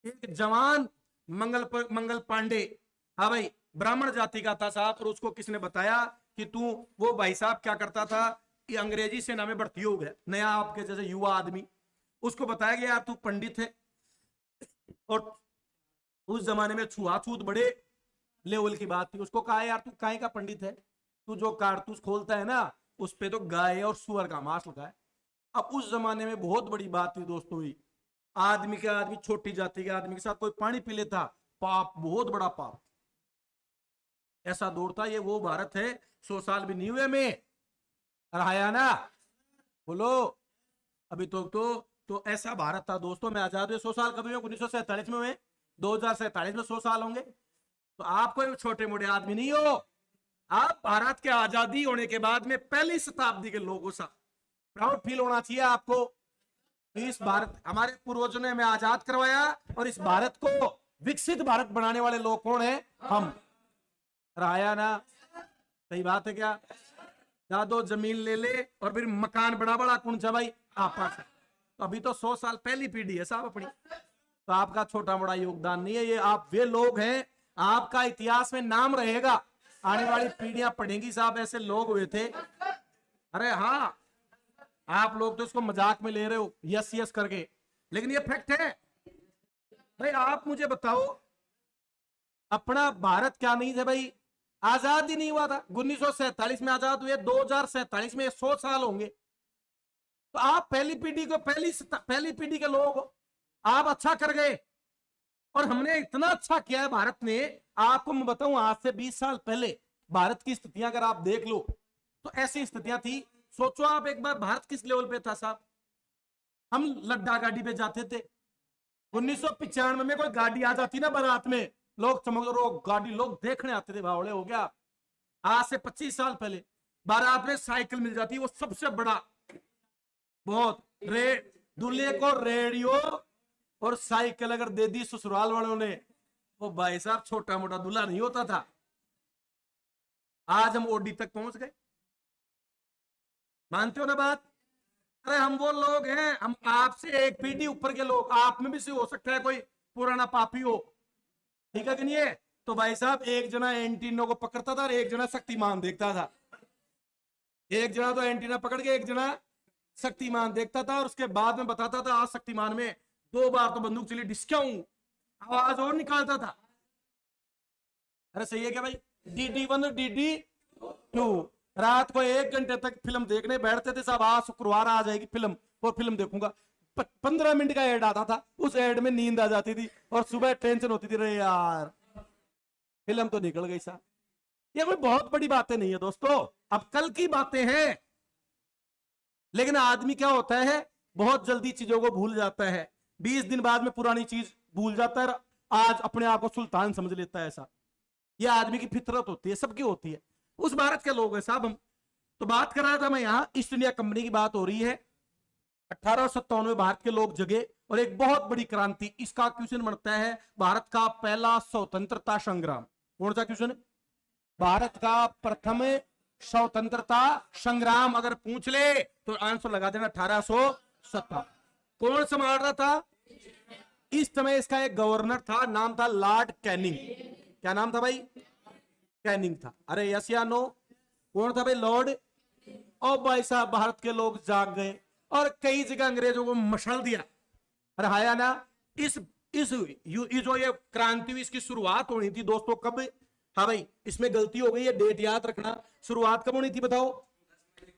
एक जवान मंगल पांडे, हाँ भाई, ब्राह्मण जाति का था साहब, और उसको किसने बताया कि तू, वो भाई साहब क्या करता था कि अंग्रेजी सेना में भर्ती हो गया, नया आपके जैसे युवा आदमी, उसको बताया गया यार तू पंडित है, और उस जमाने में छुआछूत बड़े लेवल की बात थी। उसको कहा यार तू काहे का पंडित है, तू जो कारतूस खोलता है ना उस पे तो गाय और सुअर का मांस लगा है। अब उस जमाने में बहुत बड़ी बात थी दोस्तों हुई, आदमी के आदमी छोटी जाति के आदमी के साथ कोई पानी पी लेता, पाप, बहुत बड़ा पाप, ऐसा दौड़ता। ये वो भारत है 100 साल भी नहीं हुए में रहा ना, बोलो अभी तो ऐसा भारत था दोस्तों। मैं आजाद हुए 100 साल कभी हुए, 1947 में हुए, 2047 में 100 साल होंगे। तो आप कोई छोटे मोटे आदमी नहीं हो, आप भारत के आजादी होने के बाद में पहली शताब्दी के लोगों सा प्राउड फील होना चाहिए आपको। इस भारत, हमारे पूर्वजों ने हमें आजाद करवाया, और इस भारत को विकसित भारत बनाने वाले लोग कौन है, हम। राया ना, सही बात है क्या, दादो जमीन ले ले और फिर मकान बड़ा बड़ा कौन सा भाई, आपा से। तो अभी तो 100 साल पहली पीढ़ी है साहब अपनी, तो आपका छोटा मोटा योगदान नहीं है ये, आप वे लोग हैं, आपका इतिहास में नाम रहेगा, आने वाली पीढ़ियां पढ़ेंगी साहब ऐसे लोग हुए थे। अरे हाँ, आप लोग तो इसको मजाक में ले रहे हो यस यस करके, लेकिन ये फैक्ट है भाई। आप मुझे बताओ, अपना भारत क्या नहीं था भाई, आजाद ही नहीं हुआ था, 1947 में आजाद हुए, 2047 में 100 साल होंगे। तो आप पहली पीढ़ी को, पहली पीढ़ी के लोग, आप अच्छा कर गए, और हमने इतना अच्छा किया है भारत ने। आपको मैं बताऊं, आज से 20 साल पहले भारत की स्थितियां अगर आप देख लो तो ऐसी स्थितियां थी। सोचो आप एक बार भारत किस लेवल पे था साहब, हम लड्डा गाड़ी पे जाते थे। 1995 में कोई गाड़ी आ जाती ना बारात में, लोग चमक गाड़ी, लोग देखने आते थे, बावड़े हो गया। आज से 25 साल पहले बारात में साइकिल मिल जाती, वो सबसे बड़ा, बहुत दूल्हे को रेडियो और साइकिल अगर दे दी ससुराल वालों ने, वो भाई साहब छोटा मोटा दूल्हा नहीं होता था। आज हम ओडी तक पहुंच गए, मानते हो ना बात। अरे हम वो लोग हैं, हम आपसे एक पीढ़ी ऊपर के लोग, आप में भी से हो सकता है कोई पुराना पापी हो, ठीक है कि नहीं है। तो भाई साहब एक जना एंटीना को पकड़ता था और एक जना शक्तिमान देखता था, एक जना तो एंटीना पकड़ के एक जना शक्तिमान देखता था, और उसके बाद में बताता था आज शक्तिमान में 2 बार तो बंदूक चली, डिस्काऊ आवाज और निकालता था। अरे सही है क्या भाई, DD1 और DD2, रात को 1 घंटे तक फिल्म देखने बैठते थे साहब, आज शुक्रवार आ जाएगी फिल्म और फिल्म देखूंगा। 15 मिनट का एड आता था, उस एड में नींद आ जाती थी, और सुबह टेंशन होती थी, रे यार फिल्म तो निकल गई साहब। ये कोई बहुत बड़ी बातें नहीं है दोस्तों, अब कल की बातें हैं। लेकिन आदमी क्या होता है, बहुत जल्दी चीजों को भूल जाता है, 20 दिन बाद में पुरानी चीज भूल जाता है, आज अपने आप को सुल्तान समझ लेता है। ऐसा ये आदमी की फितरत होती है, सबकी होती है। उस भारत के लोग हैं साहब हम। तो बात कर रहा था मैं, यहां ईस्ट इंडिया कंपनी की बात हो रही है। 1857 में भारत के लोग जगे और एक बहुत बड़ी क्रांति, इसका क्वेश्चन बनता है भारत का पहला स्वतंत्रता संग्राम कौन सा क्वेश्चन, भारत का प्रथम स्वतंत्रता संग्राम अगर पूछ ले तो आंसर लगा देना 1857। कौन संभाल रहा था इस समय, इसका एक गवर्नर था, नाम था लॉर्ड कैनिंग। क्या नाम था भाई, कैनिंग था। अरे यस या नो, कौन था भाई, लॉर्ड। और भाई साहब भारत के लोग जाग गए और कई जगह अंग्रेजों को मशल दिया। अरे हाया ना, इस जो ये क्रांति हुई, इसकी शुरुआत होनी थी दोस्तों कब, हाँ भाई इसमें गलती हो गई है, डेट याद रखना। शुरुआत कब होनी थी बताओ,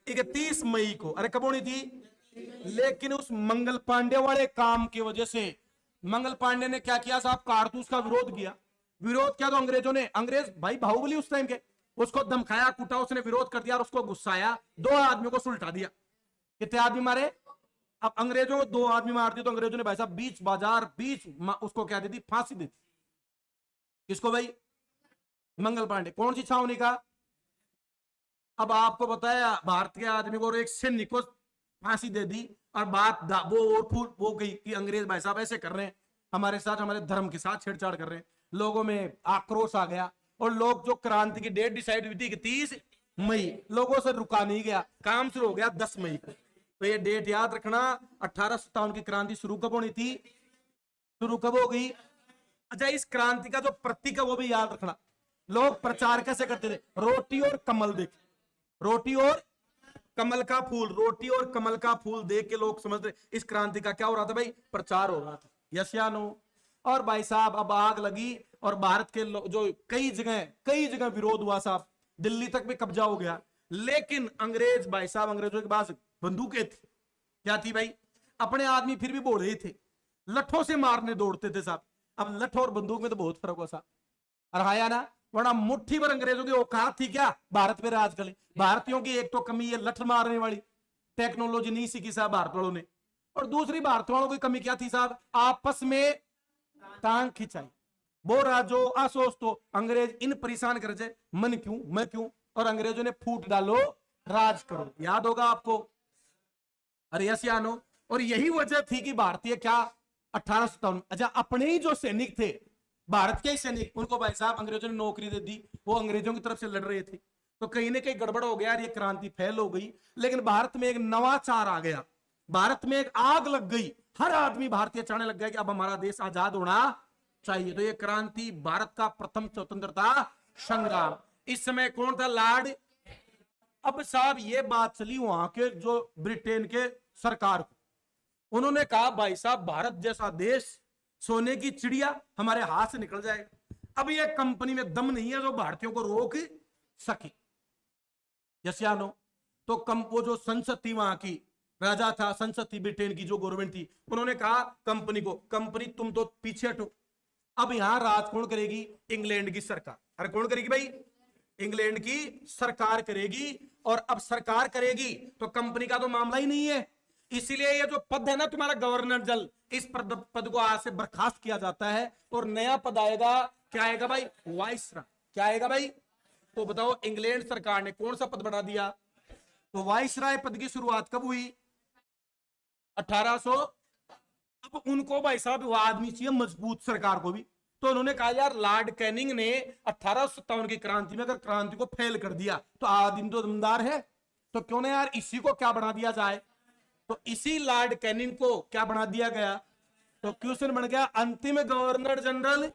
31 मई को। अरे कब होनी थी, लेकिन उस मंगल पांडे वाले काम की वजह से, मंगल पांडे ने क्या किया साहब, कारतूस का विरोध किया। विरोध किया तो अंग्रेजों ने, अंग्रेज भाई बाहुबली उस टाइम के, उसको धमकाया कूटा, उसने विरोध कर दिया और उसको गुस्साया, 2 आदमियों को सुलटा दिया। कितने आदमी मारे? अब अंग्रेजों को 2 आदमी मार दिए तो अंग्रेजों ने भाई साहब बीच बाजार उसको क्या दी थी? फांसी दी थी। किसको भाई? मंगल पांडे। कौन सी छावनी का? अब आपको बताया भारत के आदमी को और एक सैनिक को फांसी दे दी और बात वो और फूल वो गई कि अंग्रेज भाई साहब ऐसे कर रहे हैं हमारे साथ, हमारे धर्म के साथ छेड़छाड़ कर रहे हैं। लोगों में आक्रोश आ गया और लोग जो क्रांति की डेट डिसाइड हुई थी कि 30 मई, लोगों से रुका नहीं गया, काम शुरू हो गया 10 मई को। तो ये डेट याद रखना। 1857 की क्रांति शुरू कब होनी थी? शुरू कब हो गई? अच्छा, इस क्रांति का जो प्रतीक है वो भी याद रखना। लोग प्रचार कैसे करते थे? रोटी और कमल देख, रोटी और कमल का फूल, रोटी और कमल का फूल देख के लोग समझते इस क्रांति का क्या हो रहा था भाई? प्रचार हो रहा था। यस या नो? और भाई साहब अब आग लगी और भारत के जो कई जगह विरोध हुआ साहब, दिल्ली तक भी कब्जा हो गया। लेकिन अंग्रेज भाई साहब, अंग्रेजों के पास बंदूकें थी। क्या थी भाई? अपने आदमी फिर भी बोल रहे थे, लठों से मारने दौड़ते थे साहब। अब लठ और बंदूक में तो बहुत फर्क हुआ साहब, और हाया ना, वरना मुट्ठी भर अंग्रेजों की औकात थी क्या भारत पे राज करे? भारतीयों की एक तो कमी है लठ मारने वाली, टेक्नोलॉजी नहीं सीखी साहब भारत वालों ने। और दूसरी भारत वालों की कमी क्या थी साहब? आपस में टांग खिंचाई। वो राजो असोच तो अंग्रेज इन परेशान कर जे, मन क्यों मैं क्यों, और अंग्रेजों ने फूट डालो राज करो। याद होगा आपको? अरे यस या नो? और यही वजह थी कि भारतीय क्या 1857, अच्छा अपने ही जो सैनिक थे, भारत के ही सैनिक, उनको भाई साहब अंग्रेजों ने नौकरी दे दी, वो अंग्रेजों की तरफ से लड़ रहे थे। तो कहीं ना कहीं गड़बड़ हो गया, ये क्रांति फैल हो गई। लेकिन भारत में एक नवाचार आ गया, भारत में एक आग लग गई, हर आदमी भारतीय चाहने लग गया कि अब हमारा देश आजाद होना चाहिए। तो ये क्रांति भारत का प्रथम स्वतंत्रता संग्राम। इस समय कौन था? लॉर्ड। अब साहब ये बात चली वहां के जो ब्रिटेन के सरकार को, उन्होंने कहा भाई साहब भारत जैसा देश, सोने की चिड़िया हमारे हाथ से निकल जाएगा। अब ये कंपनी में दम नहीं है जो भारतीयों को रोक सके। यस या नो? तो वो जो संसद थी वहां की, राजा था, संसद थी ब्रिटेन की जो गवर्नमेंट थी, उन्होंने कहा कंपनी को, कंपनी तुम तो पीछे हटो। अब यहां राज कौन करेगी? इंग्लैंड की सरकार। अरे कौन करेगी भाई? इंग्लैंड की सरकार करेगी। और अब सरकार करेगी तो कंपनी का तो मामला ही नहीं है। इसीलिए ये जो पद है ना तुम्हारा गवर्नर जनरल, इस पद को आज से बर्खास्त किया जाता है और नया पद आएगा। क्या आएगा भाई? वाइसराय। क्या आएगा भाई? तो बताओ इंग्लैंड सरकार ने कौन सा पद बढ़ा दिया? तो वाइसराय पद की शुरुआत कब हुई? 1800। अब उनको भाई साहब वो आदमी चाहिए मजबूत सरकार को भी, तो उन्होंने कहा यार लॉर्ड कैनिंग ने 1857 की क्रांति में अगर क्रांति को फेल कर दिया तो आदमी तो दमदार है, तो क्यों ना यार इसी को क्या बना दिया जाए। तो इसी लॉर्ड कैनिंग को क्या बना दिया गया? तो क्वेश्चन बन गया अंतिम गवर्नर जनरल,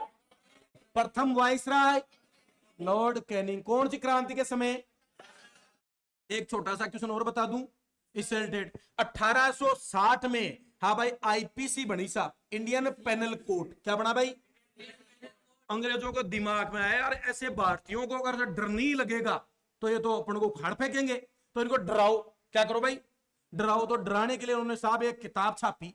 प्रथम वाइसराय लॉर्ड कैनिंग। कौन सी क्रांति के समय? एक छोटा सा क्वेश्चन और बता दूं इससे रिलेटेड, 1860 में, हाँ भाई, आईपीसी बनी साहब, इंडियन पेनल कोड। क्या बना भाई? अंग्रेजों को दिमाग में आया यार ऐसे भारतीयों को अगर डर नहीं लगेगा तो ये तो अपन को उखाड़ फेंकेंगे, तो इनको डराओ। क्या करो भाई? डराओ। तो डराने के लिए उन्होंने साहब एक किताब छापी।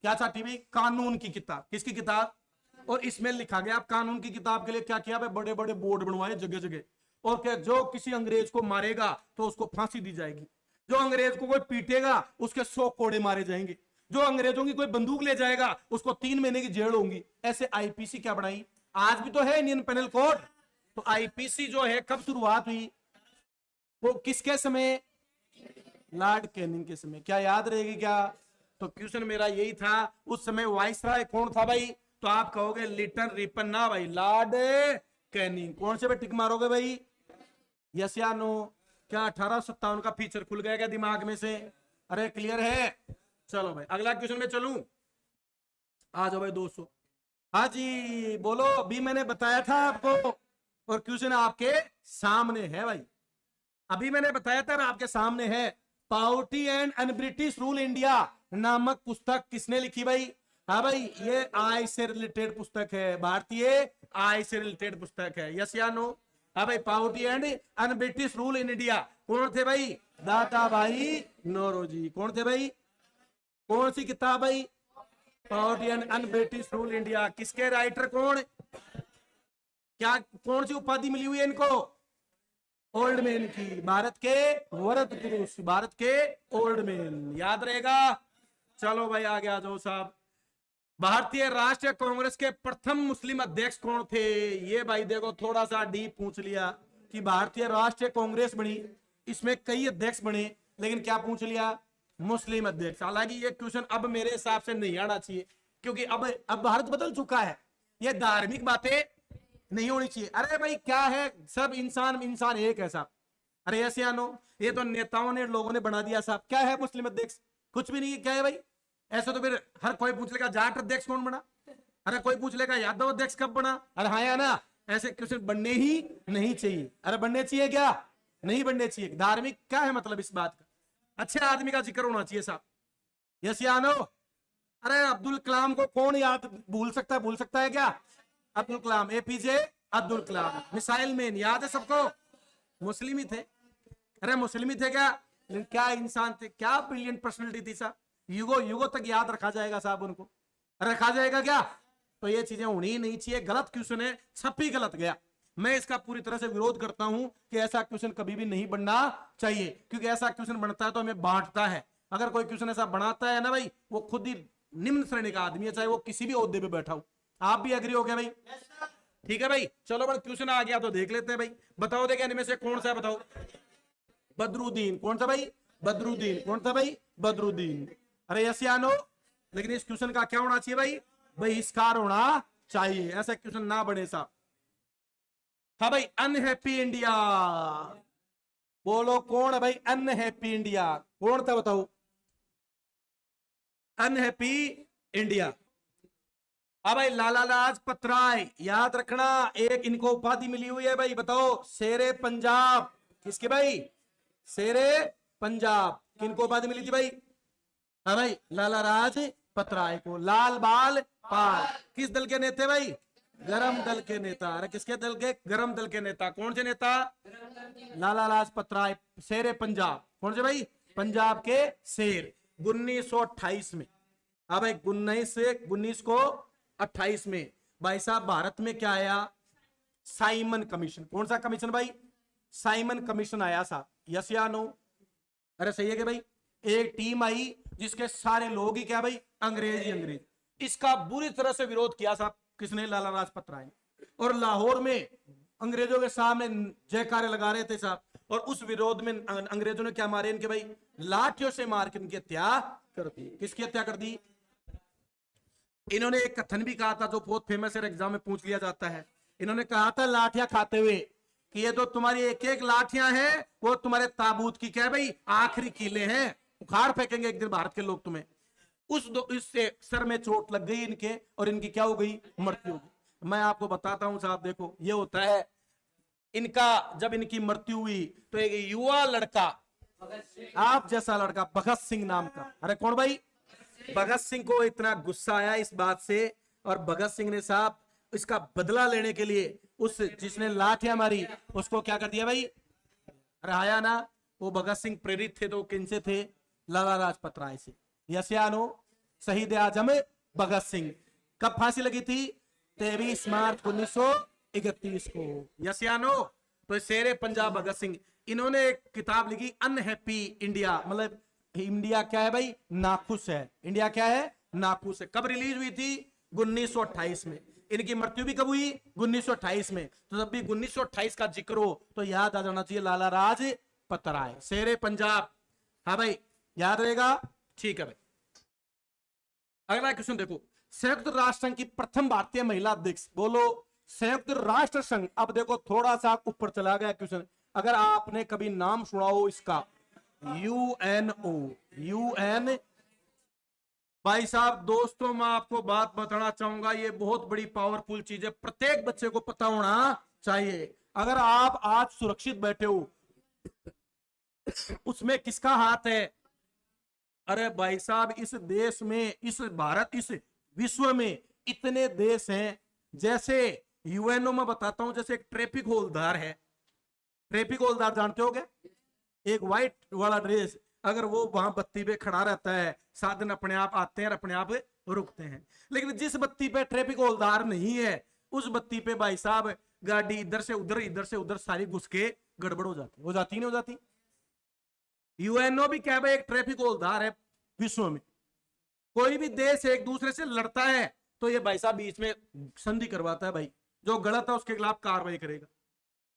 क्या छापी भाई? कानून की किताब। किसकी किताब? और इसमें लिखा गया, कानून की किताब के लिए क्या किया भाई? बड़े बड़े बोर्ड बनवाए जगह जगह, और क्या जो किसी अंग्रेज को मारेगा तो उसको फांसी दी जाएगी, जो अंग्रेज को कोई पीटेगा उसके 100 कोड़े मारे जाएंगे, जो अंग्रेजों की कोई बंदूक ले जाएगा उसको 3 महीने की जेल होगी। ऐसे आईपीसी क्या बनाई? आज भी तो है इंडियन पेनल कोड। तो आईपीसी जो है कब शुरुआत हुई? वो किसके समय? लॉर्ड कैनिंग के समय। क्या याद रहेगी क्या? तो क्वेश्चन मेरा यही था, उस समय वाइसराय कौन था भाई? तो आप कहोगे लिटन रिपन ना भाई, लॉर्ड कैनिंग। कौन से पे टिक मारोगे भाई? यस या नो? क्या 1857 का फीचर खुल गया क्या दिमाग में से? अरे क्लियर है? चलो भाई अगला क्वेश्चन में चलूं। आ जाओ भाई दोस्तों। हाँ जी बोलो। अभी मैंने बताया था आपको और क्वेश्चन आपके सामने है भाई, अभी मैंने बताया था ना आपके सामने है। Poverty and un British rule India नामक पुस्तक किसने लिखी भाई? हाँ भाई, ये आय से रिलेटेड पुस्तक है, भारतीय आय से रिलेटेड पुस्तक है। यस या नो? हाँ भाई, poverty and un British rule in India. कौन थे भाई? दादा भाई नौरोजी। कौन थे भाई? कौन सी किताब भाई? Poverty and un British rule India. किसके राइटर कौन? क्या कौन सी उपाधि मिली हुई है इनको? ओल्ड मैन की, भारत के वरद पुरुष, भारत के ओल्ड मैन, याद रहेगा। चलो भाई आगे आ जाओ साहब। भारतीय राष्ट्रीय कांग्रेस के प्रथम मुस्लिम अध्यक्ष कौन थे? ये भाई देखो थोड़ा सा डीप पूछ लिया कि भारतीय राष्ट्रीय कांग्रेस बनी, इसमें कई अध्यक्ष बने, लेकिन क्या पूछ लिया? मुस्लिम अध्यक्ष। हालांकि ये क्वेश्चन अब मेरे हिसाब से नहीं आना चाहिए, क्योंकि अब भारत बदल चुका है, ये धार्मिक बातें नहीं होनी चाहिए। अरे भाई क्या है, सब इंसान इंसान एक है साहब। अरे ऐसे आनो, ये तो नेताओं ने लोगों ने बना दिया साहब। क्या है मुस्लिम अध्यक्ष? कुछ भी नहीं है। क्या है भाई? ऐसा तो फिर हर कोई पूछ लेगा जाट अध्यक्ष कौन बना, अरे कोई पूछ लेगा यादव अध्यक्ष कब बना। अरे हाँ या ना, ऐसे क्वेश्चन बनने ही नहीं चाहिए। अरे बनने चाहिए क्या? नहीं बनने चाहिए। धार्मिक क्या है मतलब इस बात का? अच्छे आदमी का जिक्र होना चाहिए साहब। यस या नो? अरे अब्दुल कलाम को कौन याद भूल सकता है? भूल सकता है क्या? Abdul Kalam, APJ Abdul Kalam, missile man, याद है सबको? मुस्लिम ही थे। अरे मुस्लिम ही थे क्या? लेकिन क्या इंसान थे, क्या ब्रिलियंट पर्सनैलिटी थी साहब। युगों युगों तक याद रखा जाएगा साहब उनको। रखा जाएगा क्या? तो ये चीजें होनी ही नहीं चाहिए। गलत क्वेश्चन है, छप ही गलत गया। मैं इसका पूरी तरह से विरोध करता हूं कि ऐसा क्वेश्चन कभी भी नहीं बनना चाहिए, क्योंकि ऐसा क्वेश्चन बनता है तो हमें बांटता है। अगर कोई क्वेश्चन ऐसा बनाता है ना भाई, वो खुद ही निम्न श्रेणी का आदमी है, चाहे वो किसी भी ओहदे पे बैठा हो। आप भी एग्री हो गया भाई? ठीक है भाई, चलो बड़ा क्वेश्चन आ गया तो देख लेते हैं भाई। बताओ देखिए इनमें से कौन सा है, बताओ। बदरुद्दीन, कौन सा भाई? बदरुद्दीन, कौन सा भाई? बदरुद्दीन। अरे यस या नो? लेकिन इस क्वेश्चन का क्या होना चाहिए भाई? बहिष्कार होना चाहिए, ऐसा क्वेश्चन ना बने साहब। हाँ भाई, अनहैप्पी इंडिया, बोलो कौन है भाई अनहैप्पी इंडिया? कौन था बताओ? Unhappy India. हाँ भाई, लाला लाजपत राय, याद रखना। एक इनको उपाधि मिली हुई है भाई, बताओ। शेरे पंजाब। किसके भाई? शेरे पंजाब। किनको उपाधि मिली थी भाई? हाँ भाई, लाला लाजपत राय को। लाल बाल पाल, किस दल के नेता भाई? गरम दल के नेता। अरे किसके दल के? गरम दल के नेता। कौन से नेता? लाला लाजपत राय, शेरे पंजाब। कौन से भाई? पंजाब के शेर। 1928 में। हाँ भाई, 1928 में भाई साहब भारत में क्या आया? Simon commission. कौन सा कमीशन भाई? साइमन कमीशन आया साहब। यस या नो? अरे सही है कि भाई? एक टीम आई जिसके सारे लोग ही क्या भाई? अंग्रेज ही अंग्रेज। इसका बुरी तरह से विरोध किया साहब। किसने? लाला लाजपत राय। और लाहौर में अंग्रेजों के सामने जयकारे लगा रहे थे साहब। और उस विरोध में अंग्रेजों ने क्या मारे इनके भाई? लाठियों से मार के इनकी हत्या कर दी। किसकी हत्या कर दी? इन्होंने एक कथन भी कहा था जो बहुत फेमस है, एग्जाम में पूछ लिया जाता है। इन्होंने कहा था लाठियां खाते हुए कि ये तो तुम्हारी एक एक लाठियां हैं, वो तुम्हारे ताबूत की क्या है भाई? आखिरी कीले हैं, उखाड़ फेंकेंगे एक दिन भारत के लोग तुम्हें। इससे सर में चोट लग गई इनके, और इनकी क्या हो गई? मृत्यु हो गई। मैं आपको बताता हूं साहब, देखो ये होता है इनका। जब इनकी मृत्यु हुई तो एक युवा लड़का, आप जैसा लड़का, भगत सिंह नाम का। अरे कौन भाई? भगत सिंह को इतना गुस्सा आया इस बात से, और भगत सिंह ने साहब इसका बदला लेने के लिए उस जिसने लाठियां मारी उसको क्या कर दिया भाई? अरे आया ना? वो भगत सिंह प्रेरित थे तो किनसे थे? लाला लाजपत राय से। यस या नो? शहीद आजम भगत सिंह। कब फांसी लगी थी? 23 मार्च 1931 को। यस या नो? तो शेरे पंजाब भगत सिंह, इन्होंने एक किताब लिखी अनहैप्पी इंडिया, मतलब इंडिया क्या है भाई? नाखुश है। इंडिया क्या है? नाखुश है। कब रिलीज हुई थी? 1928 में। इनकी मृत्यु भी कब हुई? 1928 में। तो जब भी 1928 का जिक्र हो तो याद आ जाना चाहिए लाला लाजपत राय, शेरे पंजाब। हाँ भाई, याद रहेगा? ठीक है भाई। अगला क्वेश्चन देखो। संयुक्त राष्ट्र संघ की प्रथम भारतीय महिला अध्यक्ष, बोलो। संयुक्त राष्ट्र संघ। अब देखो थोड़ा सा ऊपर चला गया क्वेश्चन। अगर आपने कभी नाम सुना हो इसका, यूएनओ, यूएन। भाई साहब दोस्तों, मैं आपको बात बताना चाहूंगा, ये बहुत बड़ी पावरफुल चीज है, प्रत्येक बच्चे को पता होना चाहिए। अगर आप आज सुरक्षित बैठे हो, उसमें किसका हाथ है? अरे भाई साहब, इस देश में, इस भारत, इस विश्व में इतने देश हैं। जैसे यूएनओ में बताता हूं, जैसे एक ट्रैफिक होल्डर है। ट्रैफिक होल्डर जानते हो क्या? एक व्हाइट वाला ड्रेस, अगर वो वहां बत्ती पे खड़ा रहता है, साधन अपने आप आते हैं और अपने आप रुकते हैं। लेकिन जिस बत्ती पे ट्रैफिक होल्डर नहीं है, उस बत्ती पे भाई साहब गाड़ी इधर से उधर, इधर से उधर सारी घुस के गड़बड़ हो जाती नहीं हो जाती। यूएनओ भी क्या भाई एक ट्रैफिक हौलदार है विश्व में। कोई भी देश एक दूसरे से लड़ता है तो ये भाई साहब बीच में संधि करवाता है भाई, जो गलत है उसके खिलाफ कार्रवाई करेगा।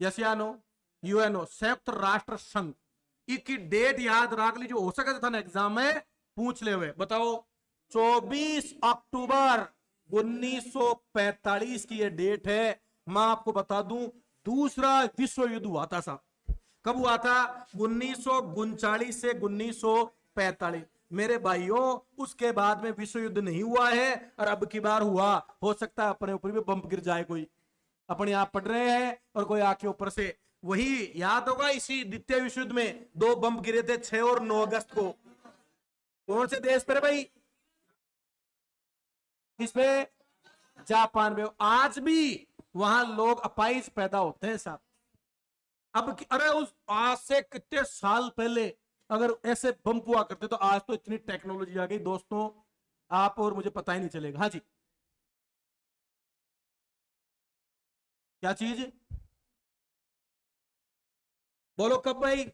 यस या नो? यूएनओ संयुक्त राष्ट्र संघ की डेट याद रख लीजिए, हो सके था ना एग्जाम में पूछ ले हुए। बताओ 24 अक्टूबर 1945 की ये डेट है। मैं आपको बता दूं दूसरा विश्व युद्ध हुआ था साहब। कब हुआ था? 1939 से 1945। मेरे भाइयों उसके बाद में विश्व युद्ध नहीं हुआ है, और अब की बार हुआ। हो सकता है अपने ऊपर भी बम गिर जाए, कोई अपने आप पढ़ रहे हैं और कोई आके ऊपर से। वही याद होगा इसी द्वितीय विश्व युद्ध में 2 बम गिरे थे 6 और 9 अगस्त को। कौन से देश पर भाई? इसमें जापान में। आज भी वहां लोग अपाइज पैदा होते हैं साहब। अब अरे उस आज से कितने साल पहले अगर ऐसे बम हुआ करते तो आज तो इतनी टेक्नोलॉजी आ गई दोस्तों, आप और मुझे पता ही नहीं चलेगा। हाँ जी, क्या चीज बोलो कब भाई?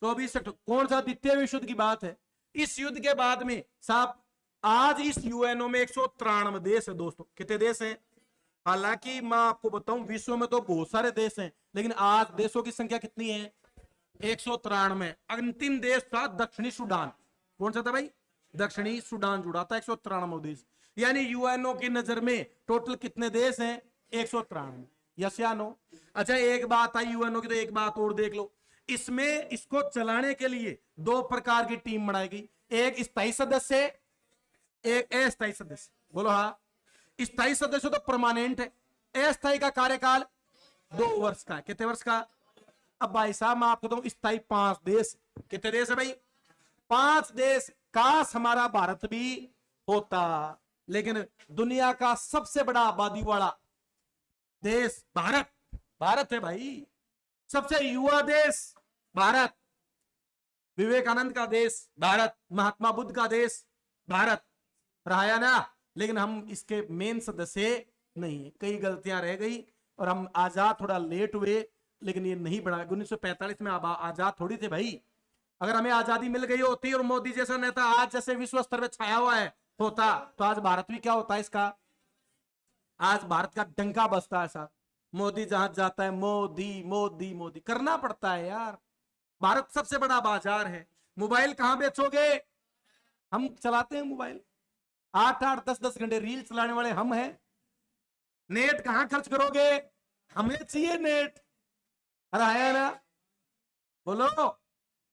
24 अक्टूबर। कौन सा द्वितीय विश्व युद्ध की बात है? इस युद्ध के बाद में साहब आज इस यूएनओ में 193 देश है दोस्तों। कितने देश हैं? हालांकि मैं आपको बताऊं विश्व में तो बहुत सारे देश हैं, लेकिन आज देशों की संख्या कितनी है? 193। अंतिम देश था दक्षिणी सूडान। कौन सा था भाई? दक्षिणी सूडान जुड़ा था। 193 देश। यानी यूएनओ की नजर में टोटल कितने देश हैं? 193। यस या नो? अच्छा एक बात आई यूएनओ की, तो एक बात और देख लो। इसमें इसको चलाने के लिए 2 प्रकार की टीम बनाई गई। एक स्थायी सदस्य, एक अस्थायी सदस्य। बोलो हाँ। स्थायी सदस्य तो परमानेंट है। अस्थायी का कार्यकाल 2 वर्ष का है। कितने वर्ष का? अब भाई साहब मैं आपको बताऊं स्थायी 5 देश। कितने देश है भाई? 5 देश। काश हमारा भारत भी होता, लेकिन दुनिया का सबसे बड़ा आबादी वाला देश भारत। भारत है भाई। सबसे युवा देश भारत। विवेकानंद का देश भारत। महात्मा बुद्ध का देश भारत। रहा ना? लेकिन हम इसके मेन सदस्य नहीं है। कई गलतियां रह गई और हम आजाद थोड़ा लेट हुए, लेकिन ये नहीं बढ़ा। 1945 में आजाद थोड़ी थे भाई। अगर हमें आजादी मिल गई होती और मोदी जैसा नेता आज जैसे विश्व स्तर पर छाया हुआ है होता, तो आज भारत भी क्या होता है इसका? आज भारत का डंका बजता है साहब। मोदी जहां जाता है मोदी मोदी मोदी करना पड़ता है यार। भारत सबसे बड़ा बाजार है। मोबाइल कहां बेचोगे? हम चलाते हैं मोबाइल 8-8 10-10 घंटे रील चलाने वाले हम हैं। नेट कहां खर्च करोगे? हमें चाहिए नेट। अरे है ना? बोलो।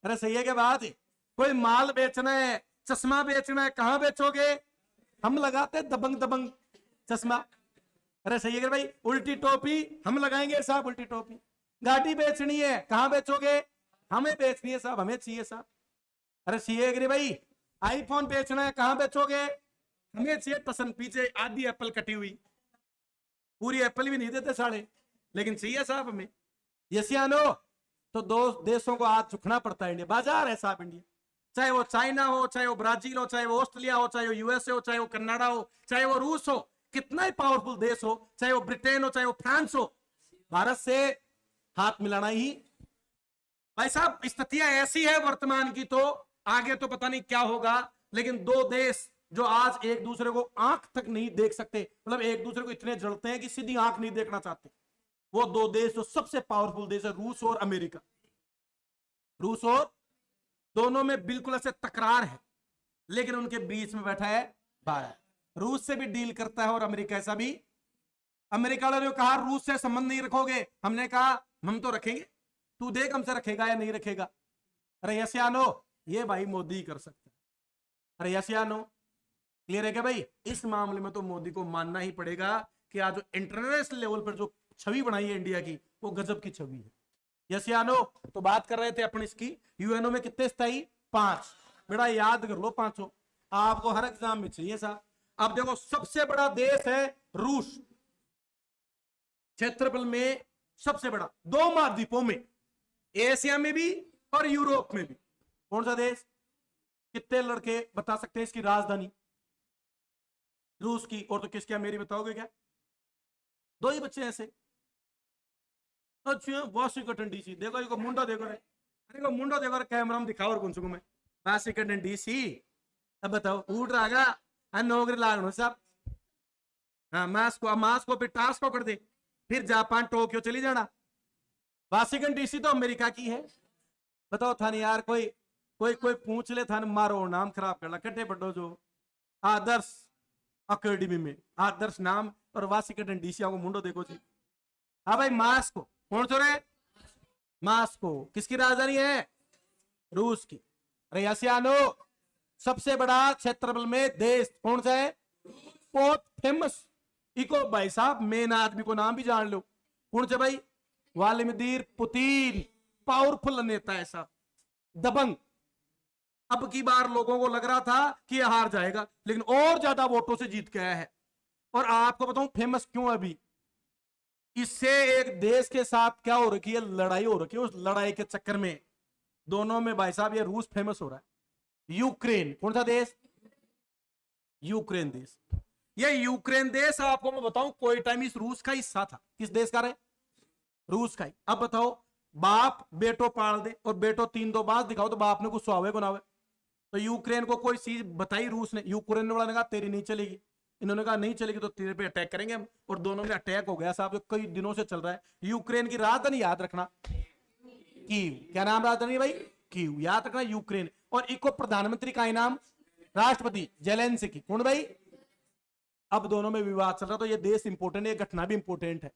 अरे सही है क्या बात? कोई माल बेचना है, चश्मा बेचना है, कहां बेचोगे? हम लगाते हैं दबंग दबंग चश्मा। अरे सही है क्या भाई? उल्टी टोपी हम लगाएंगे साहब, उल्टी टोपी। गाड़ी बेचनी है, कहां बेचोगे? हमें बेचनी है साहब, हमें चाहिए साहब। अरे चाहिए कि भाई? आईफोन बेचना है, कहां बेचोगे? हमें चाहिए पसंद। पीछे आधी एप्पल कटी हुई, पूरी एप्पल भी नहीं देते साढ़े, लेकिन चाहिए साहब हमें। यस या नो? तो 2 देशों को आज झुकना पड़ता है। इंडिया बाजार है साहब। इंडिया चाहे वो चाइना हो, चाहे वो ब्राजील हो, चाहे वो ऑस्ट्रेलिया हो, चाहे वो यूएसए हो, चाहे वो कनाडा हो, चाहे वो रूस हो, कितना ही पावरफुल देश हो, चाहे वो ब्रिटेन हो, चाहे वो फ्रांस हो, भारत से हाथ मिलाना ही। भाई साहब स्थितियां ऐसी है वर्तमान की, तो आगे तो पता नहीं क्या होगा। लेकिन 2 देश जो आज एक दूसरे को आंख तक नहीं देख सकते, मतलब एक दूसरे को इतने जलते हैं कि सीधी आंख नहीं देखना चाहते, वो 2 देश जो सबसे पावरफुल देश है, रूस और अमेरिका। रूस और दोनों में बिल्कुल ऐसे तकरार है, लेकिन उनके बीच में बैठा है भारत। रूस से भी डील करता है और अमेरिका ऐसा भी। अमेरिका वालों ने कहा रूस से संबंध नहीं रखोगे, हमने कहा हम तो रखेंगे, तू देख हमसे रखेगा या नहीं रखेगा। अरे यस या नो? ये भाई मोदी कर सकता है। अरे यस या नो? क्लियर है क्या भाई? इस मामले में तो मोदी को मानना ही पड़ेगा कि आज इंटरनेशनल लेवल पर जो छवि बनाई है इंडिया की, वो गजब की छवि है। यस या नो? तो बात कर रहे थे अपन इसकी। यूएनओ में कितने स्थायी? 5। बेटा याद कर लो 5, आपको हर एग्जाम में चाहिए साहब। अब देखो सबसे बड़ा देश है रूस, क्षेत्रफल में सबसे बड़ा, 2 महाद्वीपों में, एशिया में भी और यूरोप में भी। कौन सा देश? कितने लड़के बता सकते हैं इसकी राजधानी? रूस की। और तो किसकी? मेरी बताओगे क्या? 2 ही बच्चे ऐसे। अच्छा वाशिंगटन डीसी देखो, इको मुंडा देखो रे, अरे को मुंडा देखो रे, कैमरा में दिखाओ और कौन सुको मैं वाशिंगटन डीसी। अब बताओ उठ रहा है नौकरी लागनो सब। हाँ मास्को फिर टास्क को कर दे, फिर जापान टोक्यो चली जाना। वाशिंगटन डीसी तो अमेरिका की है। बताओ थान यार, कोई कोई कोई पूछ ले थान मारो नाम खराब कर ला कट्टे बड्डो जो आदर्श अकेडमी में आदर्श नाम और वाशिंगटन डीसी को मुंडो देखो जी। हाँ भाई मास्को कौन सो रहे, मास्को किसकी राजधानी है, रूस की। अरे यासियानो सबसे बड़ा क्षेत्रफल में देश कौन सा है, बहुत फेमस। इको भाई साहब मेन आदमी को नाम भी जान लो, कौन से भाई, व्लादिमीर पुतिन, पावरफुल नेता है साहब, दबंग। अब की बार लोगों को लग रहा था कि यह हार जाएगा, लेकिन और ज्यादा वोटों से जीत गया है। और आपको बताऊं फेमस क्यों, अभी इससे एक देश के साथ क्या हो रखी है, लड़ाई हो रखी है। उस लड़ाई के चक्कर में दोनों में भाई साहब ये रूस फेमस हो रहा है। यूक्रेन कौन सा देश, यूक्रेन देश। ये यूक्रेन देश आपको मैं बताऊं कोई टाइम इस रूस का हिस्सा था। किस देश का रहे, रूस का ही। अब बताओ बाप बेटो पाल दे और बेटो 3-2 बात दिखाओ तो बाप ने कुछ सुहावे को ना हुए। तो यूक्रेन को कोई चीज बताई रूस ने, यूक्रेन वाला ने कहा तेरी नहीं चलेगी, इन्होंने कहा नहीं चलेगी तो तेरे पे अटैक करेंगे हम। और दोनों में अटैक हो गया साहब, जो कई दिनों से चल रहा है। यूक्रेन की राजधानी याद रखना कीव, क्या नाम राजधानी भाई, कीव याद रखना यूक्रेन। और इको प्रधानमंत्री का नाम राष्ट्रपति जेलेंस्की, कौन भाई। अब दोनों में विवाद चल रहा, तो ये देश इंपोर्टेंट है, ये घटना भी इंपोर्टेंट है।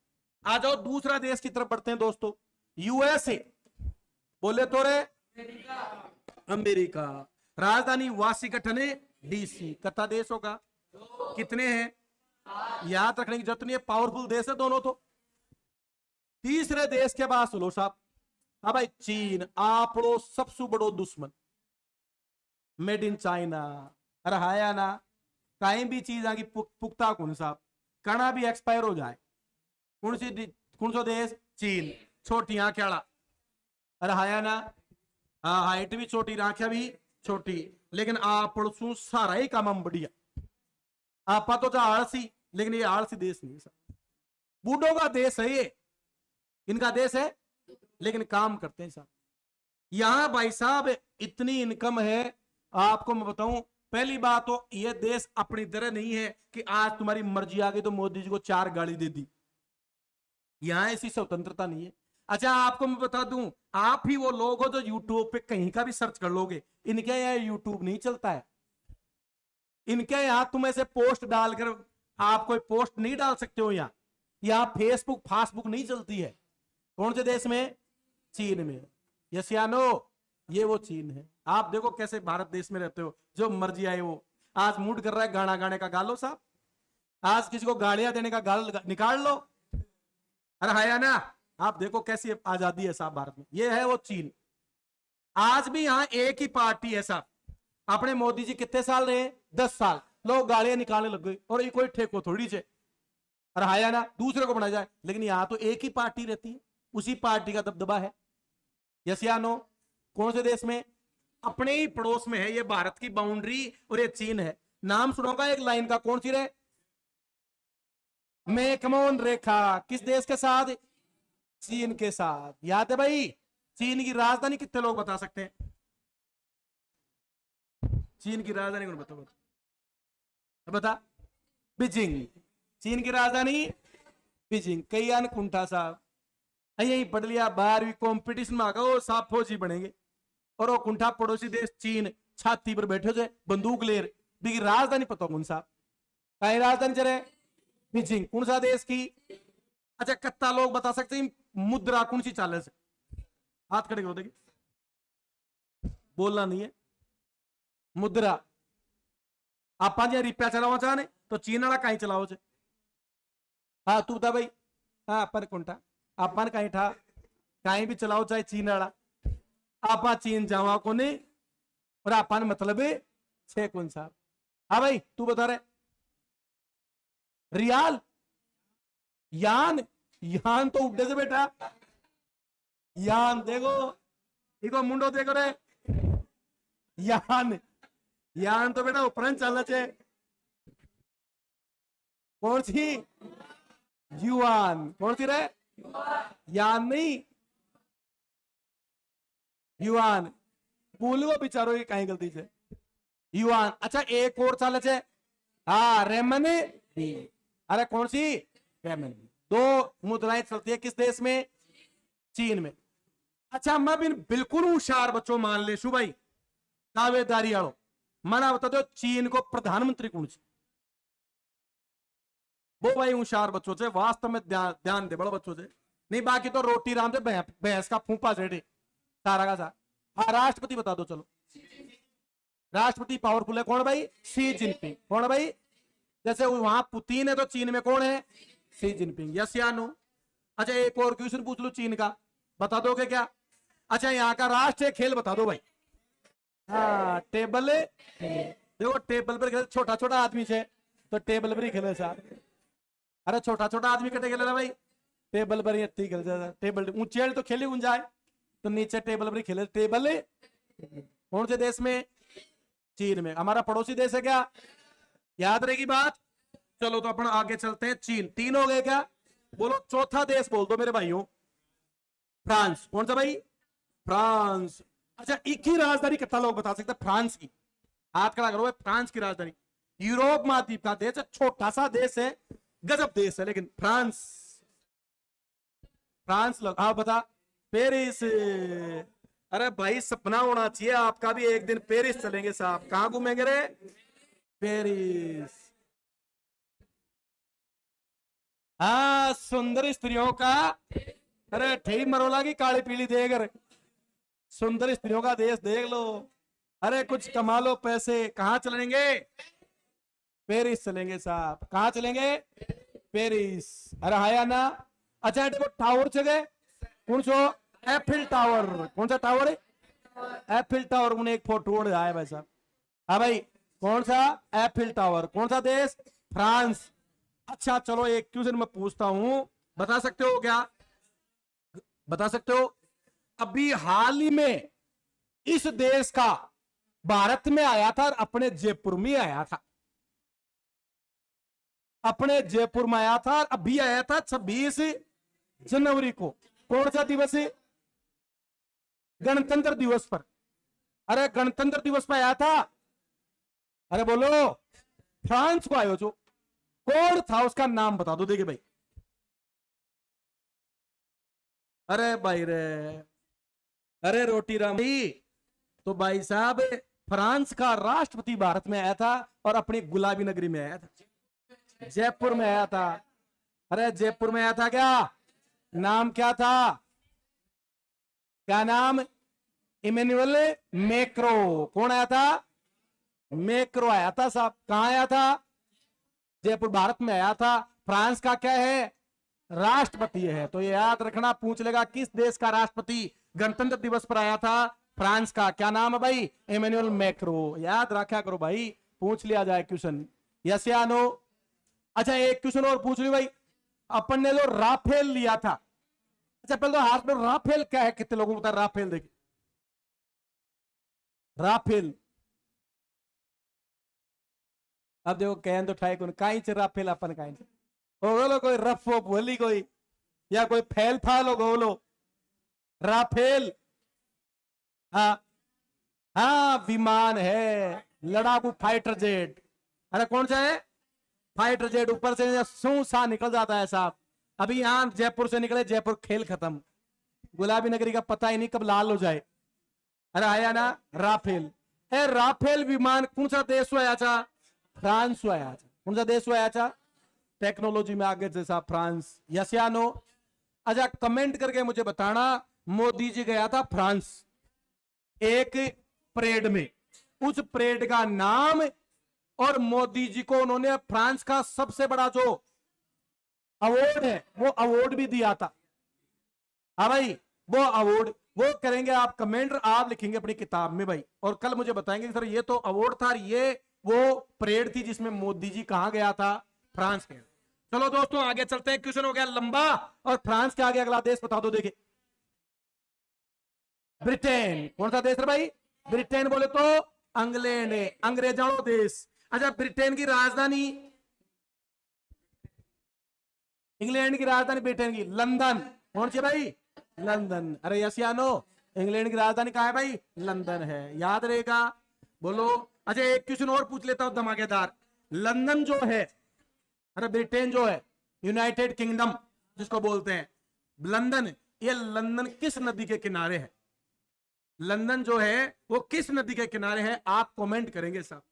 आ जाओ दूसरा देश की तरफ बढ़ते हैं दोस्तों, यूएसए बोले तो रे, अमेरिका। राजधानी वाशिंगटन डीसी। कथा देश होगा, कितने हैं याद रखने की जरूरत नहीं है, पावरफुल देश है दोनों। तो तीसरे देश के बाद सुनो साहब, हाँ भाई चीन आपड़ो सबसे बड़ो दुश्मन, मेड इन चाइना। अरे हाया ना कहीं भी चीज आगे पुख्ता कौन साहब, कणा भी एक्सपायर हो जाए, कौन सा देश, चीन। छोटी आंखेड़ा, अरे हाया ना, हाइट भी छोटी आंखें भी छोटी, लेकिन आपड़सू सारा ही काम बढ़िया। आपा तो जा आलसी, लेकिन ये आलसी देश नहीं है, बूढ़ों का देश है ये, इनका देश है, लेकिन काम करते हैं साहब। यहां भाई साहब इतनी इनकम है, आपको मैं बताऊं। पहली बात तो ये देश अपनी तरह नहीं है कि आज तुम्हारी मर्जी आ गई तो मोदी जी को 4 गाड़ी दे दी, यहां ऐसी स्वतंत्रता नहीं है। अच्छा आपको मैं बता दूं, आप ही वो लोग हो जो यूट्यूब पे कहीं का भी सर्च कर लोगे, इनके यहाँ यूट्यूब नहीं चलता है। इनके यहाँ तुम ऐसे पोस्ट डालकर आप कोई पोस्ट नहीं डाल सकते हो। यहाँ फेसबुक फासबुक नहीं चलती है। कौन से देश में, चीन में। यसियानो ये वो चीन है। आप देखो कैसे भारत देश में रहते हो, जो मर्जी आए वो। आज मूड कर रहा है गाना गाने का, गा लो साहब। आज किसी को गालियां देने का गाल निकाल लो। अरे हाया ना, आप देखो कैसी आजादी है साहब भारत में। ये है वो चीन। आज भी यहाँ एक ही पार्टी है साहब। अपने मोदी जी कितने साल रहे, 10 साल। लोग गालियां निकालने लग गए, और ये कोई ठेको थोड़ी से, अरे हाया ना दूसरे को बनाया जाए। लेकिन यहाँ तो एक ही पार्टी रहती है, उसी पार्टी का दबदबा है। यस या नो। कौन से देश में, अपने ही पड़ोस में है ये भारत की बाउंड्री, और ये चीन है। नाम सुनोगा एक लाइन का, कौन सी रहे, मैकमोहन रेखा। किस देश के साथ, चीन के साथ। याद है भाई, चीन की राजधानी कितने लोग बता सकते हैं, चीन की राजधानी कौन बताओ, बता, बीजिंग। चीन की राजधानी बीजिंग। कई अन कुंठा साहब यही पढ़ लिया, 12वीं कंपटीशन में आगा वो साहब फौजी बनेंगे, और वो कुंठा पड़ोसी देश चीन छाती पर बैठे थे बंदूक लेर, बिकी राजधानी पता कौन सा, कहीं राजधानी चले, बीजिंग। कौन सा देश की। अच्छा कत्ता लोग बता सकते हैं मुद्रा कौन सी चाल से, हाथ खड़े हो देगी, बोलना नहीं है। मुद्रा आप रुपया चलाओ चाहने तो चीन वाला कहीं चलाओ चे। हाँ तू बता भाई, हाँ अपन कुंठा अपन कहीं ठा कहीं भी चलाओ चाहे चीन वाला, आपा चीन जावा को नहीं, और अपन मतलब छे कौन सा। हाँ भाई तू बता रहे, रियाल, यान, यान तो उड्डे से बेटा, यान देखो, इको मुंडो देखो रे, यान, यान तो बेटा ऊपर चलना चाहिए। कौन सी, युआन। कौन सी रे, यान नहीं, युआन। बोलो बेचारो ये कहीं गलती से युआन। अच्छा एक और चाल है, हाँ रेमन बी। अरे कौन सी, रेमन बी। दो मुद्राएं चलती है किस देश में, चीन में। अच्छा मैं भी बिल्कुल होशियार बच्चों मान ले शु भाई, दावेदारी आलो मना बता दो चीन को प्रधानमंत्री कौन सी। वो भाई होशियार बच्चों से वास्तव में ध्यान दे बड़ा बच्चों से, नहीं बाकी तो रोटी राम से भैंस का फूफा सेठे सारा का सारा। हाँ राष्ट्रपति बता दो चलो, राष्ट्रपति पावरफुल है कौन भाई, शी जिनपिंग। कौन भाई, जैसे वहां पुतिन है तो चीन में कौन है, शी जिनपिंग। यस या नो। अच्छा एक और क्वेश्चन पूछ लो चीन का, बता दोगे क्या। अच्छा यहाँ का राष्ट्रीय खेल बता दो भाई। हाँ टेबल, देखो टेबल पर खेले छोटा छोटा आदमी से तो टेबल पर ही खेले साहब। अरे छोटा छोटा आदमी कटे खेले ना भाई, टेबल पर ही अत्ती खेल जाता। टेबल ऊंचे तो खेली जाए तो नीचे टेबल पर ही खेले। टेबल कौन से देश में, चीन में। हमारा पड़ोसी देश है क्या, याद रहेगी बात। चलो तो अपन आगे चलते हैं, चीन तीन हो गए क्या, बोलो चौथा देश बोल दो मेरे भाइयों, फ्रांस। कौन सा भाई, फ्रांस। अच्छा एक ही राजधानी कितना लोग बता सकते फ्रांस की, हाथ खड़ा करो भाई। फ्रांस की राजधानी, यूरोप महाद्वीप का देश है, छोटा सा देश है, गजब देश है लेकिन फ्रांस। फ्रांस लोग हाँ बता, पेरिस। अरे भाई सपना होना चाहिए आपका भी एक दिन पेरिस चलेंगे साहब। कहां घूमेंगे रे, पेरिस। हाँ सुंदर स्त्रियों का, अरे ठीक मरोला की काली पीली देख रहे, सुंदर स्त्रियों का देश देख लो। अरे कुछ कमा लो पैसे, कहां चलेंगे, पेरिस चलेंगे साहब। कहां चलेंगे, पेरिस। अरे हाया ना। अच्छा देखो टावर जगह कौन सो, एफिल टावर। कौन सा टावर है, एफिल टावर। उन्हें एक फोटो आया भाई साहब। हाँ भाई कौन सा, एफिल टावर। कौन सा देश, फ्रांस। अच्छा चलो एक क्वेश्चन मैं पूछता हूं, बता सकते हो क्या, बता सकते हो। अभी हाल ही में इस देश का भारत में आया था और अपने जयपुर में आया था, अपने जयपुर में आया था और अभी आया था 26 जनवरी को। कौन सा दिवस है, गणतंत्र दिवस पर। अरे गणतंत्र दिवस पर आया था। अरे बोलो, फ्रांस को आयो जो, कौन था उसका नाम बता दो। देखिए भाई, अरे भाई रे, अरे रोटी राम भाई। तो भाई साहब फ्रांस का राष्ट्रपति भारत में आया था और अपनी गुलाबी नगरी में आया था, जयपुर में आया था। अरे जयपुर में आया था क्या, नाम क्या था, क्या नाम, इमेनुअल मैक्रो। कौन आया था, मैक्रो आया था साहब। कहां आया था, जयपुर भारत में आया था। फ्रांस का क्या है, राष्ट्रपति है। तो ये याद रखना, पूछ लेगा किस देश का राष्ट्रपति गणतंत्र दिवस पर आया था, फ्रांस का। क्या नाम है भाई, इमेनुअल मैक्रो। याद रखा करो भाई, पूछ लिया जाए क्वेश्चन, यस या नो। अच्छा एक क्वेश्चन और पूछ ली भाई, अपन ने जो राफेल लिया था, अच्छा पहले तो हाथ में राफेल क्या है, कितने लोगों को पता राफेल, देखिए राफेल। अब देखो कहन तो ठाई कौन काई च राफेल अपन काई बोलो, कोई रफ वो बोली कोई, या कोई फैल फाल हो बोलो, राफेल। हाँ हाँ विमान है, लड़ाकू फाइटर जेट। अरे कौन सा है, फाइटर जेट। ऊपर से सू सा निकल जाता है साहब। अभी यहां जयपुर से निकले, जयपुर खेल खत्म, गुलाबी नगरी का पता ही नहीं कब लाल हो जाए। अरे आया ना राफेल, ए राफेल विमान कौन सा देश से आया था, फ्रांस से आया था। कौन सा देश से आया था, टेक्नोलॉजी में आगे जैसा फ्रांस, यस या नो। अच्छा कमेंट करके मुझे बताना, मोदी जी गया था फ्रांस एक परेड में, उस परेड का नाम, और मोदी जी को उन्होंने फ्रांस का सबसे बड़ा जो अवार्ड है वो अवार्ड भी दिया था। हाँ भाई वो अवार्ड वो करेंगे आप, कमेंट आप लिखेंगे अपनी किताब में भाई, और कल मुझे बताएंगे सर ये तो अवार्ड था, ये वो परेड थी जिसमें मोदी जी कहां गया था, फ्रांस गया। चलो दोस्तों आगे चलते हैं, क्वेश्चन हो गया लंबा, और फ्रांस के आगे अगला देश बता दो। देखिए ब्रिटेन। कौन सा देश है भाई, ब्रिटेन बोले तो इंग्लैंड है, अंग्रेजों देश। अच्छा ब्रिटेन की राजधानी, इंग्लैंड की राजधानी ब्रिटेन की लंदन, कौन सी भाई? लंदन। अरे यस या नो? इंग्लैंड की राजधानी कहाँ है भाई? लंदन है, याद रहेगा। बोलो। अच्छा एक क्वेश्चन और पूछ लेता हूं धमाकेदार। लंदन जो है, अरे ब्रिटेन जो है, यूनाइटेड किंगडम जिसको बोलते हैं, लंदन, ये लंदन किस नदी के किनारे है? लंदन जो है वो किस नदी के किनारे है? आप कमेंट करेंगे साहब।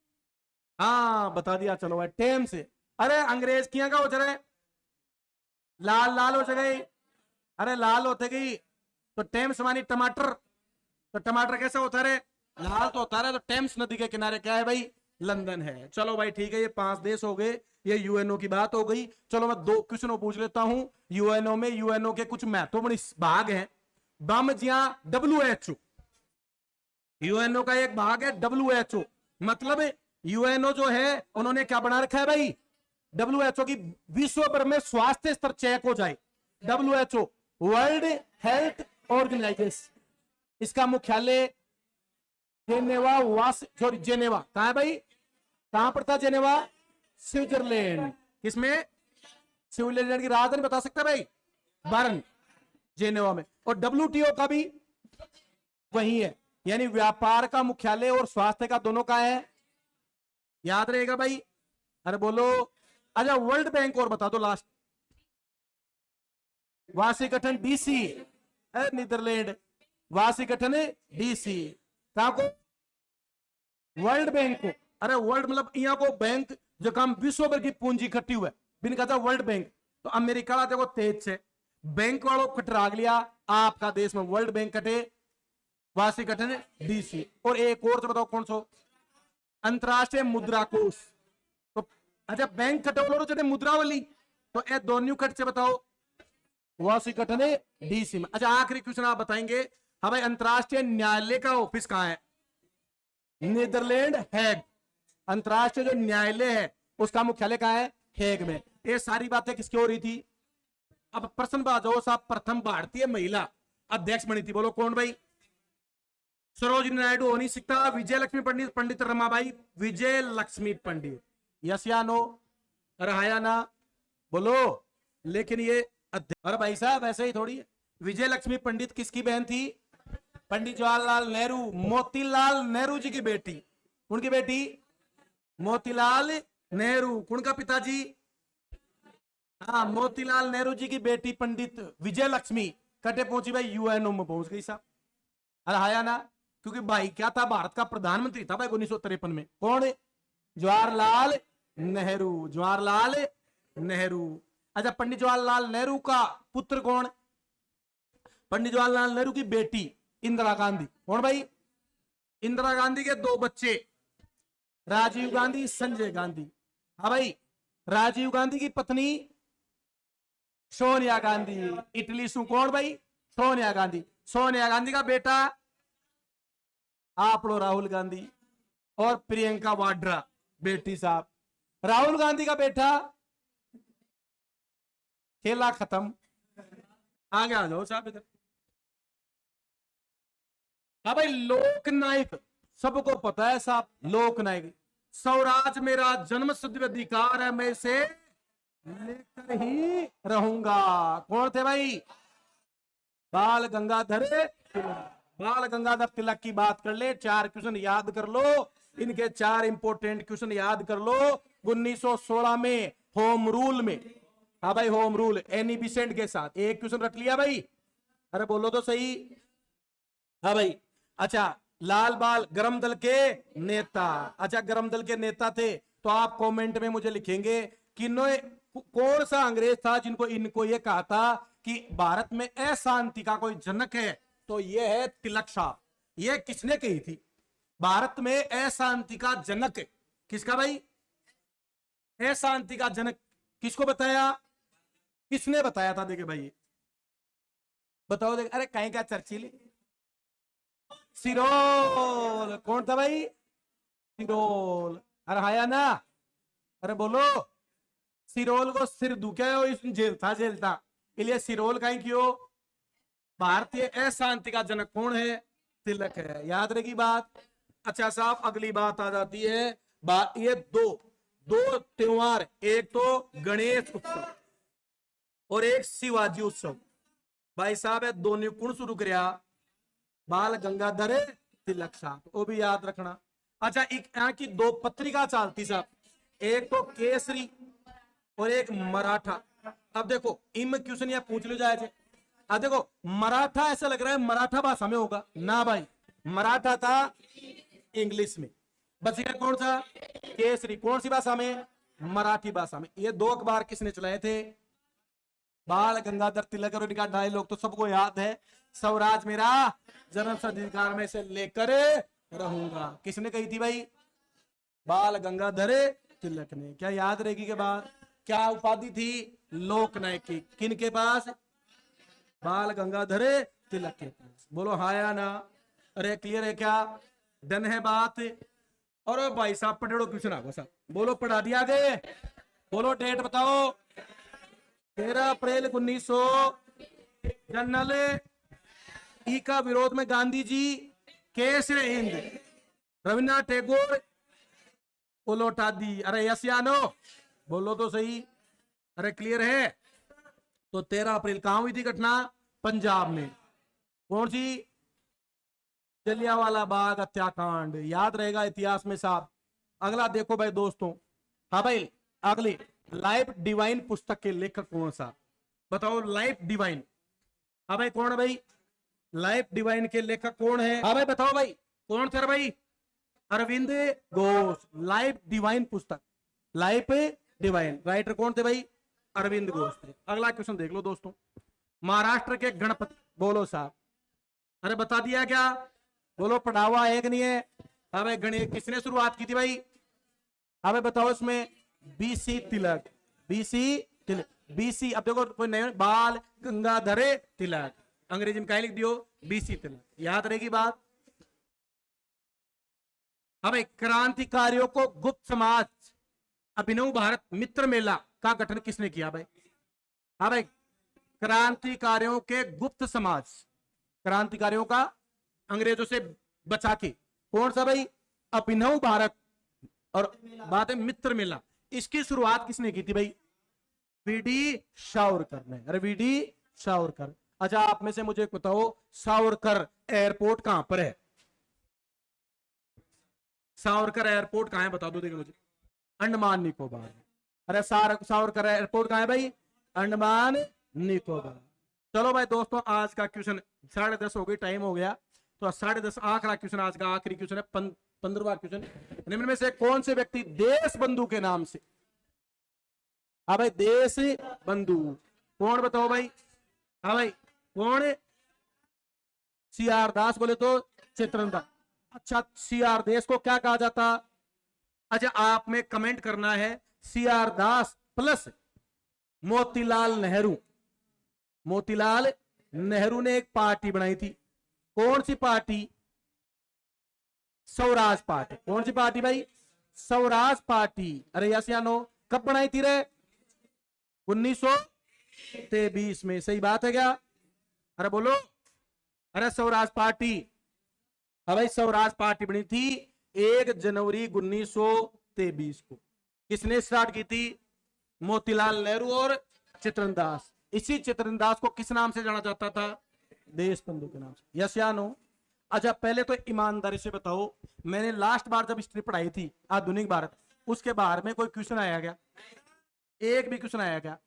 हाँ बता दिया, चलो भाई टेम्स से। अरे अंग्रेज किया का हो रहा है, लाल लाल हो गई। अरे लाल होते गई तो टेम्स मानी टमाटर, तो टमाटर कैसा होता है? लाल तो होता है। तो टेम्स नदी के किनारे क्या है भाई? लंदन है। चलो भाई ठीक है, ये 5 देश हो गए, ये यूएनओ की बात हो गई। चलो मैं 2 क्वेश्चन पूछ लेता हूं। यूएनओ में यूएनओ के कुछ महत्वपूर्ण भाग हैं। बम जिया WHO, यूएनओ का एक भाग है WHO, मतलब यूएनओ जो है उन्होंने क्या बना रखा है भाई? WHO की विश्व भर में स्वास्थ्य स्तर चेक हो जाए। WHO वर्ल्ड हेल्थ ऑर्गेनाइजेशन, इसका मुख्यालय जेनेवा, जेनेवा कहां है भाई? कहां पर था जेनेवा? स्विट्जरलैंड। किसमें? स्विट्जरलैंड की राजधानी बता सकता है भाई? बर्न, जेनेवा में। और WTO का भी वही है, यानी व्यापार का मुख्यालय और स्वास्थ्य का दोनों का है, याद रहेगा भाई। अरे बोलो। अच्छा वर्ल्ड बैंक और बता दो last. Washington DC, Netherlands. Washington DC कहां को? वर्ल्ड बैंक को। अरे वर्ल्ड मतलब यहाँ को बैंक जो काम विश्व भर की पूंजी इकट्ठी हुआ है, बिन कहता वर्ल्ड बैंक। तो अमेरिका देखो तेज से बैंक वालों कटरा लिया, आपका देश में वर्ल्ड बैंक कटे, वाशिंगटन DC। और एक और तो बताओ कौन सा? अंतरराष्ट्रीय मुद्रा कोष। तो अच्छा बैंक कटोलो जो मुद्रा वाली, तो ए दोनों कट से बताओ वाशिंगटन DC में। अच्छा आखिरी क्वेश्चन आप बताएंगे। हाँ भाई अंतरराष्ट्रीय न्यायालय का ऑफिस कहां है? नीदरलैंड हैग। अंतरराष्ट्रीय जो न्यायालय है उसका मुख्यालय कहां है? हैग में। ये सारी बातें किसकी हो रही थी? अब प्रश्न बाजो साहब, प्रथम भारतीय महिला अध्यक्ष बनी थी, बोलो कौन भाई? सरोजिनी नायडू हो नहीं सकता, विजय लक्ष्मी पंडित, पंडित रमाबाई विजय लक्ष्मी पंडित। यस या नो? अरे हाँ या ना? बोलो। लेकिन ये अरे भाई साहब ऐसे ही थोड़ी है। विजय लक्ष्मी पंडित किसकी बहन थी? पंडित जवाहरलाल नेहरू, मोतीलाल नेहरू जी की बेटी। उनकी बेटी मोतीलाल नेहरू। उनका पिताजी? हाँ मोतीलाल नेहरू जी की बेटी पंडित विजय लक्ष्मी कटे पहुंची भाई? यूएनओ में पहुंच गई साहब। अरे हाया ना? क्योंकि भाई क्या था, भारत का प्रधानमंत्री था भाई 1953 में, कौन? जवाहरलाल नेहरू। जवाहरलाल नेहरू। अच्छा पंडित जवाहरलाल नेहरू का पुत्र कौन? पंडित जवाहरलाल नेहरू की बेटी इंदिरा गांधी। कौन भाई? इंदिरा गांधी के 2 बच्चे, राजीव गांधी, संजय गांधी। हाँ भाई राजीव गांधी की पत्नी सोनिया गांधी। इटली सु कौन भाई? सोनिया गांधी। सोनिया गांधी का बेटा आप लो राहुल गांधी, और प्रियंका वाड्रा बेटी साहब। राहुल गांधी का बेटा, खेला खत्म। आगे आ जाओ साहब इधर। हाँ भाई लोकनायक सबको पता है साहब, लोकनायक। स्वराज मेरा जन्म सिद्ध अधिकार है, मैं इसे लेकर ही रहूंगा। कौन थे भाई? बाल गंगाधर तिलक। बाल गंगाधर तिलक की बात कर ले, 4 क्वेश्चन याद कर लो, इनके 4 इंपोर्टेंट क्वेश्चन याद कर लो। 1916 में होम रूल में, हाँ भाई होम रूल एनी बिसेंट के साथ एक क्वेश्चन रख लिया भाई। अरे बोलो तो सही। हाँ भाई। अच्छा लाल बाल गरम दल के नेता। अच्छा गरम दल के नेता थे तो आप कमेंट में मुझे लिखेंगे कि कौन सा अंग्रेज था जिनको इनको ये कहा था कि भारत में अशांति का कोई जनक है, तो ये है तिलक साहब। ये किसने कही थी? भारत में अशांति का जनक किसका भाई? अशांति का जनक किसको बताया? किसने बताया था? देखे भाई बताओ देख। अरे कहीं का चर्चिल, सिरोल। कौन था भाई? सिरोल। अरे हाया ना? अरे बोलो। सिरोल को सिर दुखे हो इस जेल था, जेल था, इसलिए सिरोल कहीं क्यों? भारतीय अशांति का जनक कौन है? तिलक है, याद रहेगी बात। अच्छा साहब अगली बात आ जाती है, ये दो त्योहार, एक तो गणेश उत्सव, और एक शिवाजी उत्सव। भाई साहब है दोनों कुण शुरू करया बाल गंगाधर तिलक साहब, वो भी याद रखना। अच्छा एक यहाँ की दो पत्रिका चलती साहब, एक तो केसरी और एक मराठा। अब देखो इम क्वेश्चन या पूछ लो जाए। अब देखो मराठा ऐसा लग रहा है मराठा भाषा में होगा ना भाई, मराठा था इंग्लिश में। बच गया कौन सा? केसरी। कौन सी भाषा में? मराठी भाषा में। ये दो अखबार किसने चलाए थे? बाल गंगाधर तिलक। और इनका डायलॉग तो सबको याद है, स्वराज मेरा जन्म अधिकार में से लेकर रहूंगा। किसने कही थी भाई? बाल गंगाधर तिलक ने। क्या याद रहेगी के बाद? क्या उपाधि थी? लोकनायक की। किन के पास? बाल गंगाधर तिलक के पास। बोलो हाँ या ना? अरे क्लियर है क्या? डन है बात? और भाई साहब पढ़ो क्वेश्चन आगो साहब, बोलो पढ़ा दिया गए? बोलो डेट बताओ। 13 अप्रैल 1900 जनरल ई का विरोध में गांधी जी केसरे हिंद रविन्द्रनाथ टैगोर को लौटा दी। अरे यस या नो? बोलो तो सही। अरे क्लियर है? तो 13 अप्रैल कहां हुई थी घटना? पंजाब में। कौन सी? जलियांवाला बाग हत्याकांड। याद रहेगा इतिहास में साहब। अगला देखो भाई दोस्तों, हाँ भाई अगली लाइफ डिवाइन पुस्तक के लेखक कौन सा? बताओ लाइफ डिवाइन। हाँ भाई कौन है भाई? लाइफ डिवाइन के लेखक कौन है? हाँ भाई बताओ भाई कौन थे भाई? अरविंद घोष। लाइफ डिवाइन पुस्तक, लाइफ डिवाइन राइटर कौन थे भाई? अरविंद घोष थे। अगला क्वेश्चन देख लो दोस्तों, महाराष्ट्र के गणपति। बोलो साहब। अरे बता दिया क्या? बोलो पढ़ा हुआ है कि नहीं है? हाँ भाई गणित किसने शुरुआत की थी भाई? हाँ भाई बताओ इसमें? बीसी तिलक। बीसी तिलक। बीसी अब देखो कोई नहीं, बाल गंगाधर तिलक। अंग्रेजी में क्या लिख दियो? बीसी तिलक। याद रहेगी बात? हाँ भाई क्रांतिकारियों को गुप्त समाज अभिनव भारत मित्र मेला का गठन किसने किया भाई? हाँ भाई क्रांतिकारियों के गुप्त समाज, क्रांतिकारियों का अंग्रेजों से बचा के। कौन सा भाई? अभिनव भारत। और बात है मित्र मेला, इसकी शुरुआत किसने की थी भाई? वीडी सावरकर ने। अरे वीडी सावरकर। अच्छा आप में से मुझे बताओ सावरकर एयरपोर्ट कहां पर है? सावरकर एयरपोर्ट कहां है बता दो देखो मुझे। अंडमान निकोबार। अरे सावरकर एयरपोर्ट कहां है भाई? अंडमान निकोबार। चलो भाई दोस्तों आज का क्वेश्चन 10:30 हो गई, टाइम हो गया। तो 10:30 आखिरी क्वेश्चन, आज का आखिरी क्वेश्चन है 15वां क्वेश्चन। निम्न में से कौन से व्यक्ति देश बंधु के नाम से? हाँ भाई देश बंधु कौन बताओ भाई? हाँ भाई कौन? सीआर दास। बोले तो चित्रन दास। अच्छा सीआर दास को क्या कहा जाता? अच्छा आप में कमेंट करना है सीआर दास प्लस मोतीलाल नेहरू। मोतीलाल नेहरू ने एक पार्टी बनाई थी। कौन सी पार्टी? स्वराज पार्टी। कौन सी पार्टी भाई? स्वराज पार्टी। अरे यस या नो? कब बनाई थी रे? 1923 में। सही बात है क्या? अरे बोलो। अरे स्वराज पार्टी। हाँ भाई स्वराज पार्टी बनी थी 1 जनवरी 1923 को। किसने स्टार्ट की थी? मोतीलाल नेहरू और चित्रन दास। इसी चित्रन दास को किस नाम से जाना जाता था? देश बंधु के नाम से। यस या नो? अच्छा पहले तो ईमानदारी से बताओ, मैंने लास्ट बार जब हिस्ट्री पढ़ाई थी आधुनिक भारत, उसके बारे में कोई क्वेश्चन आया क्या? एक भी क्वेश्चन आया क्या?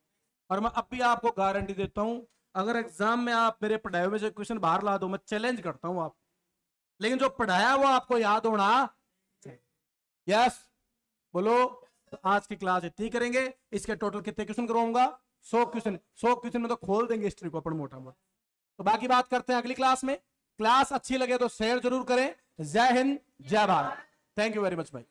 और मैं अब भी आपको गारंटी देता हूं, अगर एग्जाम में आप मेरे पढ़ाए हुए से क्वेश्चन बाहर ला दो, मैं चैलेंज करता हूं आप, लेकिन जो पढ़ाया वो आपको याद होना। यस बोलो। तो आज की क्लास इतनी करेंगे। इसके टोटल कितने क्वेश्चन करवाऊंगा? 100 क्वेश्चन। 100 क्वेश्चन में तो खोल देंगे हिस्ट्री को अपन मोटा मोटा। तो बाकी बात करते हैं अगली क्लास में। क्लास अच्छी लगे तो शेयर जरूर करें। जय हिंद जय Bharat. Thank you very much भाई।